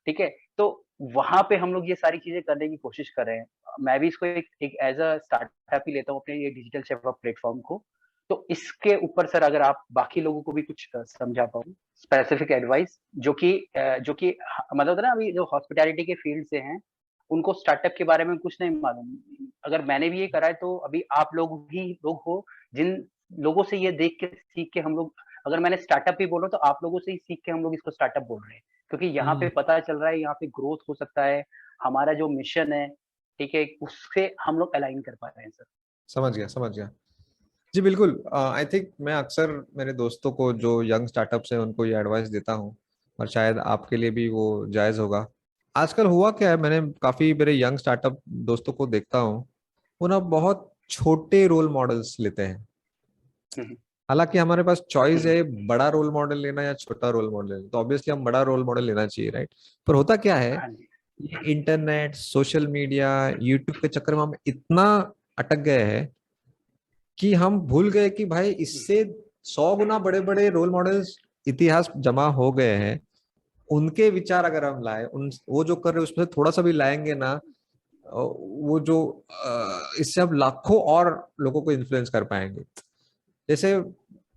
ठीक है। तो वहां पे हम लोग ये सारी चीजें करने की कोशिश कर रहे हैं। मैं भी इसको एक एज अ स्टार्टअप ही लेता हूँ अपने ये डिजिटल शेफ प्लेटफॉर्म को। तो इसके ऊपर सर अगर आप बाकी लोगों को भी कुछ समझा पाओ, स्पेसिफिक एडवाइस जो कि मतलब होता है ना, अभी जो हॉस्पिटैलिटी के फील्ड से हैं, उनको स्टार्टअप के बारे में कुछ नहीं मालूम। अगर मैंने भी ये करा है तो अभी आप लोग भी लोग हो जिन लोगों से ये देख के सीख के हम लोग, अगर मैंने स्टार्टअप ही बोला तो आप लोगों से ही सीख के हम लोग इसको स्टार्टअप बोल रहे हैं। क्योंकि यहाँ पे हम्म, पता चल रहा है, यहाँ पे ग्रोथ हो सकता है। हमारा जो मिशन है, ठीक है, उससे हम लोग अलाइन कर पा रहे हैं सर। समझ गया जी, बिल्कुल। आई थिंक मैं अक्सर मेरे दोस्तों को जो यंग स्टार्टअप्स हैं उनको ये एडवाइस देता हूँ, और शायद आपके लिए भी वो जायज़ होगा। आजकल हुआ क्या है, मैंने काफ़ी मेरे यंग स्टार्टअप दोस्तों को देखता हूँ, वो ना बहुत छोटे रोल मॉडल्स लेते हैं। हम्म, हालांकि हमारे पास चॉइस हम्म, है बड़ा रोल मॉडल लेना या छोटा रोल मॉडल लेना, तो ऑब्वियसली हम बड़ा रोल मॉडल लेना चाहिए, राइट। पर होता क्या है, हाँ जी। ये इंटरनेट, सोशल मीडिया, यूट्यूब के चक्कर में हम इतना अटक गए हैं कि हम भूल गए कि भाई इससे 100 गुना बड़े बड़े रोल मॉडल्स इतिहास जमा हो गए हैं। उनके विचार अगर हम लाए, उन वो जो कर रहे हैं उसमें थोड़ा सा भी लाएंगे ना, वो जो इससे हम लाखों और लोगों को इन्फ्लुएंस कर पाएंगे। जैसे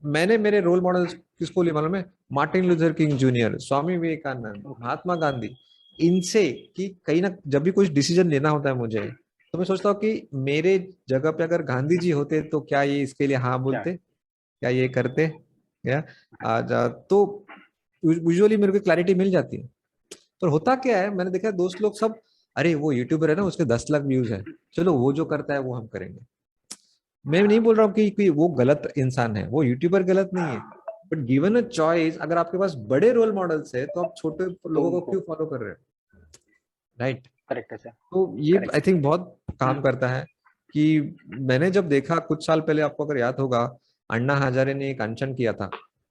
मैंने मेरे रोल मॉडल्स किसको लिए मालूम है? Martin Luther king junior, Swami Vivekananda, okay. Mahatma Gandhi. इनसे कि कहीं ना जब भी कुछ डिसीजन लेना होता है मुझे, तो मैं सोचता हूँ कि मेरे जगह पे अगर गांधी जी होते तो क्या ये इसके लिए हाँ क्या? बोलते, क्या ये करते, क्या आज तो यूजुअली मेरे को क्लैरिटी मिल जाती है। पर होता क्या है, मैंने देखा है दोस्त लोग सब, अरे वो यूट्यूबर है ना, उसके 10 लाख व्यूज है, चलो वो जो करता है वो हम करेंगे। मैं नहीं बोल रहा हूँ कि वो गलत इंसान है, वो यूट्यूबर गलत नहीं है, बट गिवन अ चॉइस, अगर आपके पास बड़े रोल मॉडल्स है तो आप छोटे तो लोगों को उनको क्यों फॉलो कर रहे हो, राइट। करेक्ट है सर। तो ये आई करेक्ट है। थिंक बहुत काम करता है कि मैंने जब देखा कुछ साल पहले, आपको अगर याद होगा, अन्ना हजारे ने एक अनशन किया था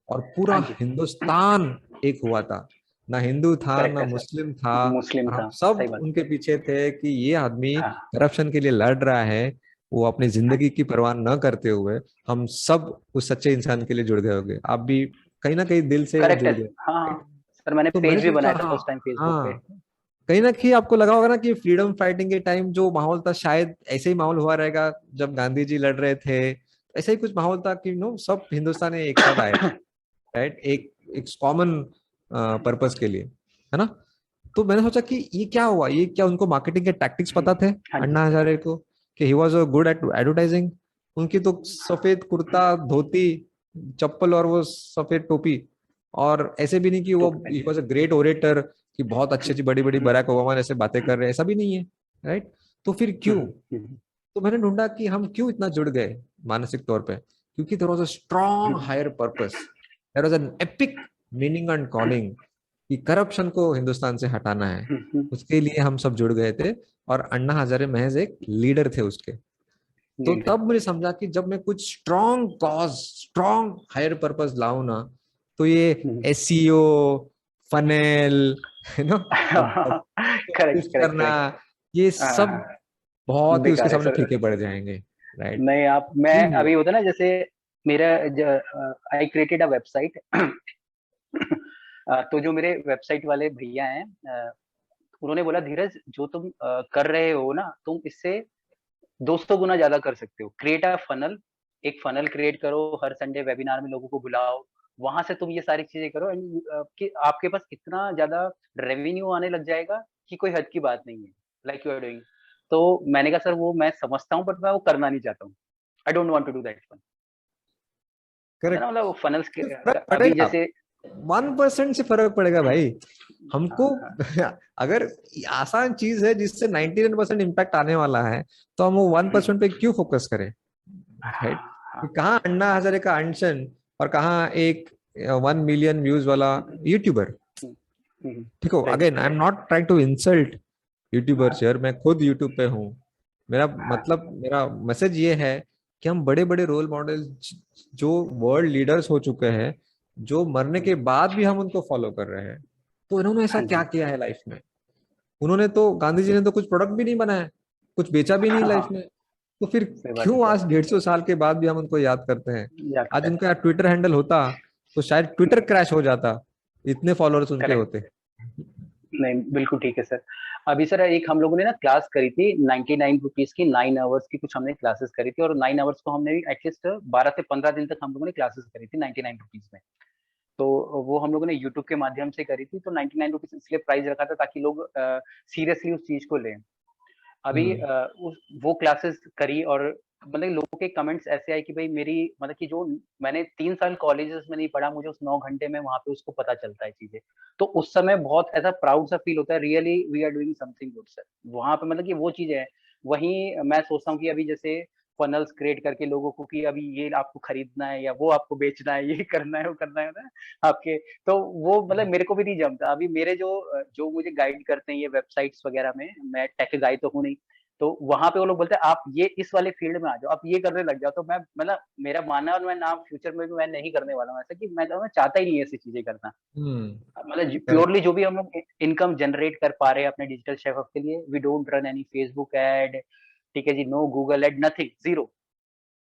और पूरा हाँ जी। हिंदुस्तान एक हुआ था, ना हिंदू था करेक्ट ना है सर। मुस्लिम था, मुस्लिम और हम था, सही सब बात। उनके पीछे थे कि ये आदमी हाँ। करप्शन के लिए लड़ रहा है। वो अपनी हाँ जिंदगी जी। की परवाह न करते हुए हम सब उस सच्चे इंसान के लिए जुड़ गए होंगे, आप भी कहीं ना कहीं दिल से वो करेक्ट है। जुड़ गए, हाँ right? हाँ सर, मैंने तो मैंने पेज भी सोचा, बनाया था हाँ फर्स्ट टाइम फेसबुक पे। हाँ, कहीं ना कहीं आपको लगा होगा ना कि फ्रीडम फाइटिंग के टाइम जो माहौल था, शायद ऐसे ही माहौल हुआ रहेगा जब गांधी जी लड़ रहे थे, ऐसा ही कुछ माहौल था कि सब हिंदुस्तानी एक साथ आए, राइट, एक एक कॉमन पर्पस के लिए, है ना। तो मैंने सोचा कि ये क्या हुआ, ये क्या उनको मार्केटिंग के टैक्टिक्स पता थे हाँ जी। अन्ना हजारे को, कि he was a good at advertising. उनकी तो सफेद कुर्ता धोती चप्पल और वो सफेद टोपी, और ऐसे भी नहीं कि वो टोपी ही पहन वॉज अ ग्रेट ओरेटर, कि बहुत अच्छी अच्छी बड़ी बड़ी के। बराक ओबामा जैसे बातें कर रहे हैं, ऐसा भी नहीं है, राइट। तो फिर क्यों? तो मैंने ढूंढा कि हम क्यों इतना जुड़ गए मानसिक तौर पे, क्योंकि there was a strong higher purpose, there was an epic meaning and calling, कि करप्शन को हिंदुस्तान से हटाना है। उसके लिए हम सब जुड़ गए थे, और अन्ना हजारे महज एक लीडर थे उसके। तो तब मुझे समझा कि जब मैं कुछ strong cause, strong higher purpose लाऊं ना, तो ये एसईओ, फनेल, है ना, करेक्ट पुश करेक्ट करना, करेक्ट। ये सब बहुत ही उसके बेकार है सामने सर। फीके पड़ जाएंगे, राइट। नहीं, आप मैं अभी होता ना जैसे मेरा आई क्रिएटेड अ वेबसाइट। तो जो मेरे वेबसाइट वाले भैया हैं, उन्होंने बोला धीरज जो तुम कर रहे हो ना, तुम इससे 200 गुना ज्यादा कर सकते हो। क्रिएट अ फनल, एक फनल क्रिएट करो, हर संडे वेबिनार में लोगों को बुलाओ, वहां से तुम ये सारी चीजें करो, एंड कि आपके पास इतना ज्यादा रेवेन्यू आने लग जाएगा कि कोई हद की बात नहीं है, लाइक यू आर डूइंग। तो मैंने कहा सर वो मैं समझता हूँ, बट मैं वो करना नहीं चाहता हूँ। I don't want to do that one. होता है ना, करेक्ट। मतलब वो फनल्स के फर्क अभी पड़ेगा, जैसे। 1% से फर्क पड़ेगा भाई हमको। हाँ हाँ अगर आसान चीज है जिससे 99% इम्पैक्ट आने वाला है, तो हम वो 1% पे क्यों फोकस करें, राइट। हाँ। कहाँ अन्ना हजारे का अनशन, और कहाँ एक 1 मिलियन व्यूज वाला यूट्यूबर। ठीक हो, right again I am not trying to insult YouTubers यार, मैं खुद यूट्यूब पे हूँ। मेरा मतलब, मेरा मैसेज ये है कि हम बड़े बड़े रोल मॉडल जो वर्ल्ड लीडर्स हो चुके हैं, जो मरने के बाद भी हम उनको फॉलो कर रहे हैं, तो इन्होंने ऐसा हाँ क्या जी। किया है लाइफ में? उन्होंने तो, गांधी जी ने तो कुछ प्रोडक्ट भी नहीं बनाया, कुछ बेचा भी नहीं लाइफ हाँ, में, तो फिर सही बात है क्यों सर। आज 150 साल के बाद भी हम उनको याद करते हैं? याद आज कर। उनका ट्विटर हैंडल होता तो शायद ट्विटर क्रैश हो जाता, इतने फॉलोअर्स उनके करेक्ट। होते। नहीं, बिल्कुल ठीक है सर। अभी सर एक हम लोगों ने ना क्लास करी थी 99 रुपीज की, 9 आवर्स की कुछ हमने क्लासेस करी थी, और 9 आवर्स को हमने एटलीस्ट 12 से 15 दिन तक हम लोगों ने क्लासेस करी थी 99 रुपीज में। तो वो हम लोगों ने यूट्यूब के माध्यम से करी थी, तो 99 रुपीज इसलिए प्राइस रखा था ताकि लोग सीरियसली उस चीज को लें। अभी हम्म। वो क्लासेस करी, और मतलब लोगों के कमेंट्स ऐसे आए कि भाई मेरी मतलब कि जो मैंने 3 साल कॉलेजेस में नहीं पढ़ा, मुझे उस 9 घंटे में वहां पे उसको पता चलता है चीजें। तो उस समय बहुत ऐसा प्राउड सा फील होता है, really we are doing something good sir वहां पे, मतलब कि वो चीजें है। वहीं मैं सोचता हूँ कि अभी जैसे फनल्स क्रिएट करके लोगों को कि अभी ये आपको खरीदना है या वो आपको बेचना है, ये करना है वो करना है ना आपके, तो वो मतलब मेरे को भी नहीं जमता। अभी मेरे जो जो मुझे गाइड करते हैं ये वेबसाइट्स वगैरह में, मैं टेक गाइड तो हूँ नहीं, तो वहां पे वो लोग बोलते हैं आप ये इस वाले फील्ड में आ जाओ, आप ये करने लग जाओ। तो मैं मतलब मेरा मानना है, और मैं ना फ्यूचर में भी मैं नहीं करने वाला हूँ ऐसा, कि मैं चाहता ही नहीं है ऐसी चीजें करना। मतलब करेक्ट। प्योरली जो भी हम लोग इनकम जनरेट कर पा रहे हैं अपने डिजिटल शेफ के लिए, we don't run any Facebook ad, ठीक है जी, no Google ad, nothing, zero.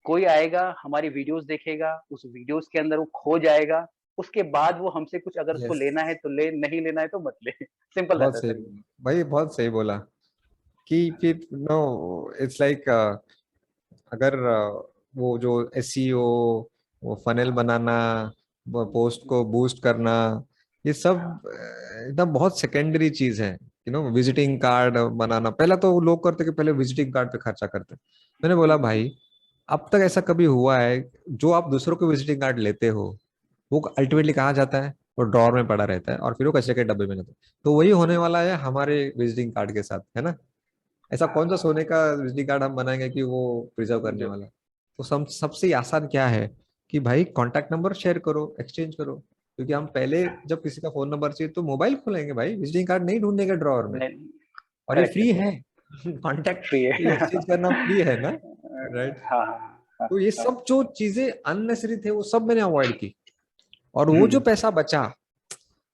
कोई आएगा हमारी वीडियोस देखेगा, उस वीडियोस के अंदर वो खो जाएगा, उसके बाद वो हमसे कुछ अगर उसको यस, लेना है तो ले, नहीं लेना है तो मत ले। सिंपल रहता बहुत है सही सर ये। बोला भाई, बहुत सही बोला कि फिर नो, इट्स लाइक अगर वो जो एसईओ, वो फनेल बनाना, वो पोस्ट को बूस्ट करना, ये सब एकदम बहुत सेकेंडरी चीज है। विजिटिंग कार्ड बनाना, पहला तो लोग करते कि पहले विजिटिंग कार्ड पे खर्चा करते। मैंने बोला भाई, अब तक ऐसा कभी हुआ है जो आप दूसरों को विजिटिंग कार्ड लेते हो वो अल्टीमेटली कहाँ जाता है? वो ड्रॉर में पड़ा रहता है और फिर वो कचरे के डब्बे में जाता है। तो वही होने वाला है हमारे विजिटिंग कार्ड के साथ, है ना? ऐसा कौन सा सोने का विजिटिंग कार्ड हम बनाएंगे कि वो प्रिजर्व करने जो वाला है? तो सबसे आसान क्या है कि भाई कांटेक्ट नंबर शेयर करो, एक्सचेंज करो। क्योंकि हम पहले जब किसी का फोन नंबर चाहिए तो मोबाइल खोलेंगे भाई, विजिटिंग कार्ड नहीं ढूंढेंगे ड्रॉअर में। और ये करेक्ट है फ्री सर, है। कांटेक्ट फ्री है। एक्सचेंज करना फ्री है ना, राइट? हाँ, हाँ, तो ये हाँ, सब जो चीजें अननेसेसरी थे वो सब मैंने अवॉइड की। और वो जो पैसा बचा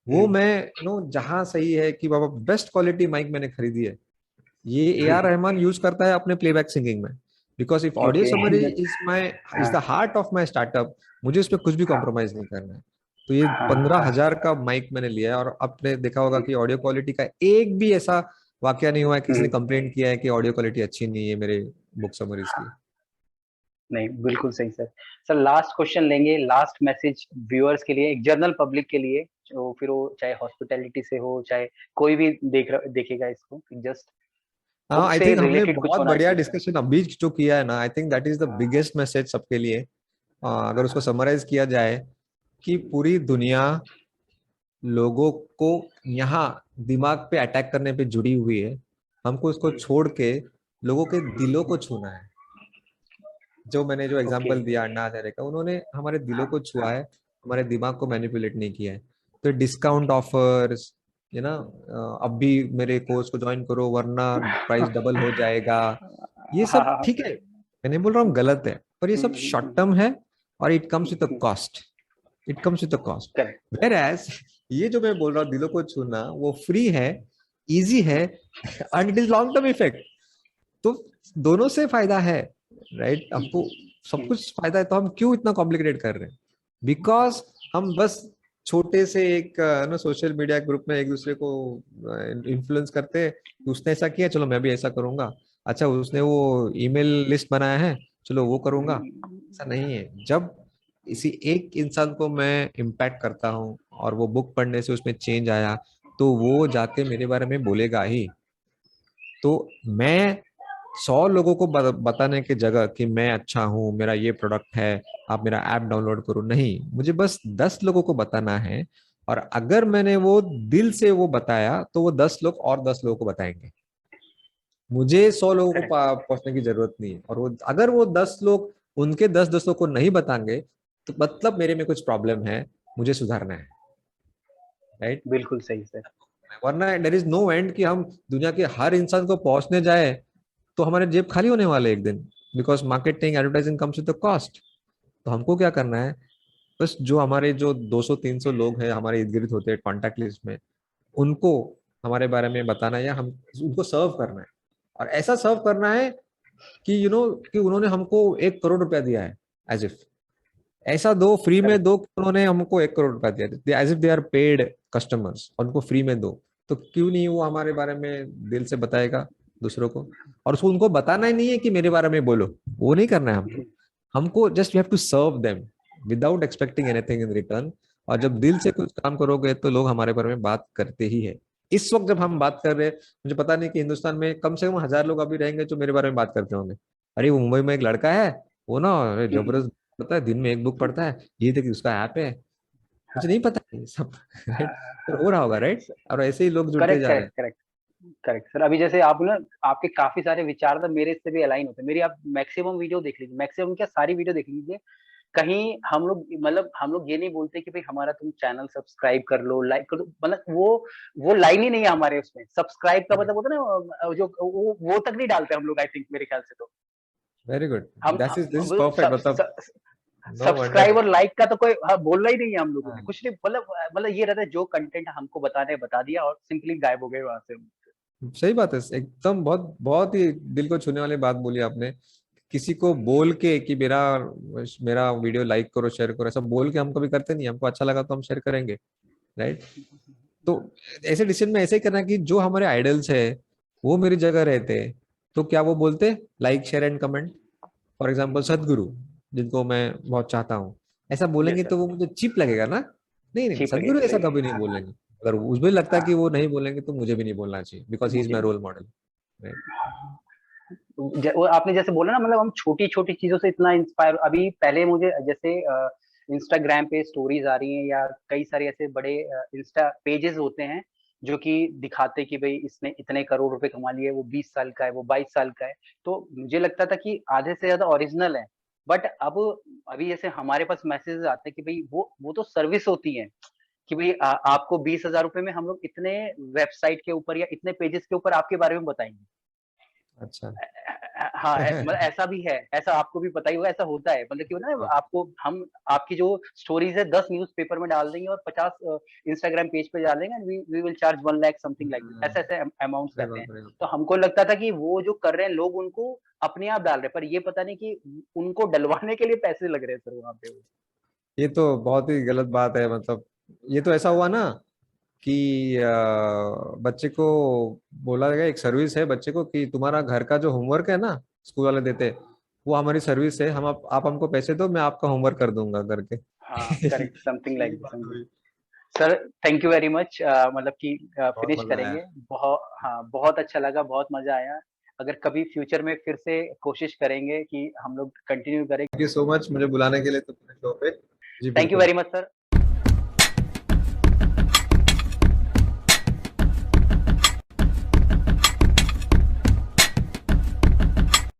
वो मैं जहां सही है कि बाबा बेस्ट क्वालिटी माइक मैंने खरीदी है। ये ए आर रहमान यूज करता है अपने प्लेबैक सिंगिंग में। Because if audio okay. Summary is my, is हाँ, the heart of my startup, मुझे उस पर कुछ भी हाँ, कॉम्प्रोमाइज नहीं करना है। तो ये हाँ, 15,000 का माइक मैंने लिया है, और आपने देखा होगा कि ऑडियो क्वालिटी का एक भी ऐसा वाकया नहीं हुआ है किसी ने हम्म, कंप्लेंट किया है कि ऑडियो क्वालिटी अच्छी नहीं है मेरे बुक समरीज की। नहीं बिल्कुल सही सर। सर लास्ट क्वेश्चन लेंगे, लास्ट मैसेज व्यूअर्स के लिए, एक जनरल पब्लिक के लिए, जो फिर वो चाहे हॉस्पिटैलिटी से हो, चाहे कोई भी देखेगा इसको, जस्ट हाँ, खुद आई से थिंक हमने रिलेटेड कुछ बहुत होना बढ़िया चाहिए सर। डिस्कशन अभी जो किया है ना, I think that is the biggest message सबके लिए। अगर उसको समराइज किया जाए कि पूरी दुनिया लोगों को यहाँ दिमाग पे अटैक करने पे जुड़ी हुई है, हमको उसको छोड़ के लोगों के दिलों को छूना है। जो ओके। एग्जांपल दिया अन्ना हजारे का, उन्होंने हमारे दिलों को छुआ है, हमारे दिमाग को मैनिपुलेट नहीं किया है। तो डिस्काउंट ऑफर्स, ये ना, अब भी मेरे कोर्स को ज्वाइन करो वरना प्राइस डबल हो जाएगा, ये हाँ, सब हाँ, ठीक है, मैं नहीं बोल रहा हूँ गलत है, पर ये सब शॉर्ट टर्म है और it comes with a cost. It comes with a cost. Correct. Whereas ये जो मैं बोल रहा हूँ दिलों को छूना, वो फ्री है, इजी है, and it is long term effect. तो दोनों से फायदा है, राइट? हमको सब कुछ फायदा है, तो हम क्यों इतना कॉम्प्लिकेटेड कर रहे हैं? बिकॉज हम बस छोटे से एक ना सोशल मीडिया ग्रुप में एक दूसरे को इन्फ्लुएंस करते हैं कि उसने ऐसा किया, चलो मैं भी ऐसा करूंगा। अच्छा, उसने वो ईमेल लिस्ट बनाया है, चलो वो करूंगा। ऐसा नहीं है। जब इसी एक इंसान को मैं इम्पैक्ट करता हूँ और वो बुक पढ़ने से उसमें चेंज आया, तो वो जाके मेरे बारे में बोलेगा ही। तो मैं 100 लोगों को बताने की जगह कि मैं अच्छा हूँ, मेरा ये प्रोडक्ट है, आप मेरा ऐप डाउनलोड करो, नहीं, मुझे बस 10 लोगों को बताना है। और अगर मैंने वो दिल से वो बताया तो वो 10 लोग और 10 लोगों को बताएंगे। मुझे 100 लोगों को करेक्ट। पहुंचने की जरूरत नहीं है। और वो अगर वो 10 लोग उनके 10 लोगों को नहीं बताएंगे तो मतलब मेरे में कुछ प्रॉब्लम है, मुझे सुधारना है, राइट? बिल्कुल सही सर। वरना देर इज नो एंड कि हम दुनिया के हर इंसान को पहुंचने जाए तो हमारे जेब खाली होने वाले एक दिन। Because marketing advertising comes with the cost. तो हमको क्या करना है? बस जो हमारे जो 200-300 लोग हैं हमारे इर्द गिर्द होते हैं कॉन्टैक्ट लिस्ट में, उनको हमारे बारे में बताना है, या हम उनको सर्व करना है। और ऐसा सर्व करना है कि कि उन्होंने हमको 1 करोड़ रुपया दिया है, एज इफ ऐसा दो, फ्री में करेक्ट। दो, उन्होंने हमको 1 करोड़ रुपया दिया, as if they are paid customers, और उनको फ्री में दो। तो क्यों नहीं वो हमारे बारे में दिल से बताएगा दूसरों को? और उसको उनको बताना ही नहीं है कि मेरे बारे में बोलो, वो नहीं करना है हमको। हमको just we have to serve them without expecting anything in return. और जब दिल से कुछ काम करोगे तो लोग हमारे बारे में बात करते ही है। इस वक्त जब हम बात कर रहे हैं, मुझे पता नहीं कि हिंदुस्तान में कम से कम 1,000 लोग अभी रहेंगे जो मेरे बारे में बात करते होंगे। अरे वो मुंबई में एक लड़का है, वो ना अरे हम्म, जबरदस्त पढ़ता है, दिन में एक बुक पढ़ता है, ये देखिए उसका ऐप है, मुझे नहीं पता है ये सब। राइट, पर हो रहा होगा, राइट, और ऐसे ही लोग जुड़ते करेक्ट जा रहे करेक्ट हैं। Correct correct sir. अभी जैसे आप ना, आपके काफी सारे विचार तो मेरे से भी अलाइन होते हैं। मेरी आप मैक्सिमम वीडियो देख लीजिए, मैक्सिमम क्या सारी वीडियो देख लीजिए, कहीं हम लोग मतलब हम लोग ये नहीं बोलते कि भाई हमारा तुम चैनल सब्सक्राइब कर लो, लाइक कर लो, मतलब वो लाइन ही नहीं है हमारे उसमें। सब्सक्राइब का मतलब होता है ना, जो वो तक नहीं डालते हम लोग, आई थिंक मेरे ख्याल से तो वेरी गुड, हम दिस इज वो परफेक्ट, मतलब नो सब्सक्राइब वंडर। और लाइक का तो कोई बोलना ही नहीं है हम लोगों ने, कुछ नहीं, मतलब ये रहता है जो कंटेंट हमको बताने बता दिया और सिंपली गायब हो गए वहां से। सही बात है, एकदम बहुत बहुत ही दिल को छूने वाली बात बोली आपने। किसी को बोल के कि मेरा मेरा वीडियो लाइक करो शेयर करो, ऐसा बोल के हम कभी करते नहीं, हमको अच्छा लगा तो हम शेयर करेंगे, राइट। तो ऐसे डिसीजन में ऐसे ही करना कि जो हमारे आइडल्स है वो मेरी जगह रहते, तो क्या वो बोलते like share and comment, for example सदगुरु, जिनको मैं बहुत चाहता हूँ, ऐसा बोलेंगे यस तो सर, वो मुझे चीप लगेगा ना। नहीं नहीं, चीप सदगुरु लगेगा, ऐसा सही है। कभी नहीं बोलेंगे, अगर उसमें लगता है कि वो नहीं बोलेंगे तो मुझे भी नहीं बोलना चाहिए, बिकॉज ही इज मुझे माई नहीं। Role model, right. वो आपने जैसे बोला ना, मतलब हम छोटी छोटी चीजों से इतना इंस्पायर, अभी पहले मुझे जैसे इंस्टाग्राम पे स्टोरीज आ रही हैं या कई सारे ऐसे बड़े इंस्टा पेजेस होते हैं जो कि दिखाते कि भाई इसने इतने करोड़ रुपए कमा लिए, वो 20 साल का है, वो 22 साल का है। तो मुझे लगता था कि आधे से ज्यादा ओरिजिनल है। बट अब अभी जैसे हमारे पास मैसेजेस आते हैं कि भाई वो तो सर्विस होती है, कि भाई आपको 20 हजार रुपए में हम लोग इतने वेबसाइट के ऊपर या इतने पेजेस के ऊपर आपके बारे में बताएंगे। अच्छा। हाँ, मतलब ऐसा भी है, ऐसा आपको भी पता ही होगा, ऐसा होता है, मतलब कि ना आपको हम आपकी जो स्टोरीज है 10 न्यूज़पेपर में डाल देंगे और 50 इंस्टाग्राम पेज पे डाल देंगे, we will charge 1 lakh something like this, ऐसे ऐसे अमाउंट्स सही रहते बात हैं। है। तो हमको लगता था कि वो जो कर रहे हैं लोग उनको अपने आप डाल रहे हैं, पर ये पता नहीं कि उनको डलवाने के लिए पैसे लग रहे हैं सर वहां पे। ये तो बहुत ही गलत बात है, मतलब ये तो ऐसा हुआ ना कि बच्चे को बोला गया, एक सर्विस है बच्चे को कि तुम्हारा घर का जो होमवर्क है ना, स्कूल वाले देते, वो हमारी सर्विस है, हम आप हमको पैसे दो, मैं आपका होमवर्क कर दूंगा करके। हाँ करेक्ट, समथिंग ये लाइक दिस। बात हुई। Sir thank you very much, मतलब कि बहुत फिनिश मजा आया। करेंगे। बहुत, हाँ बहुत अच्छा लगा, बहुत मजा आया। अगर कभी फ्यूचर में फिर से कोशिश करेंगे कि हम लोग कंटिन्यू करें। थैंक यू सो मच मुझे बुलाने के लिए तो पूरे शो पे। जी थैंक यू बिल्कुल। Very much sir.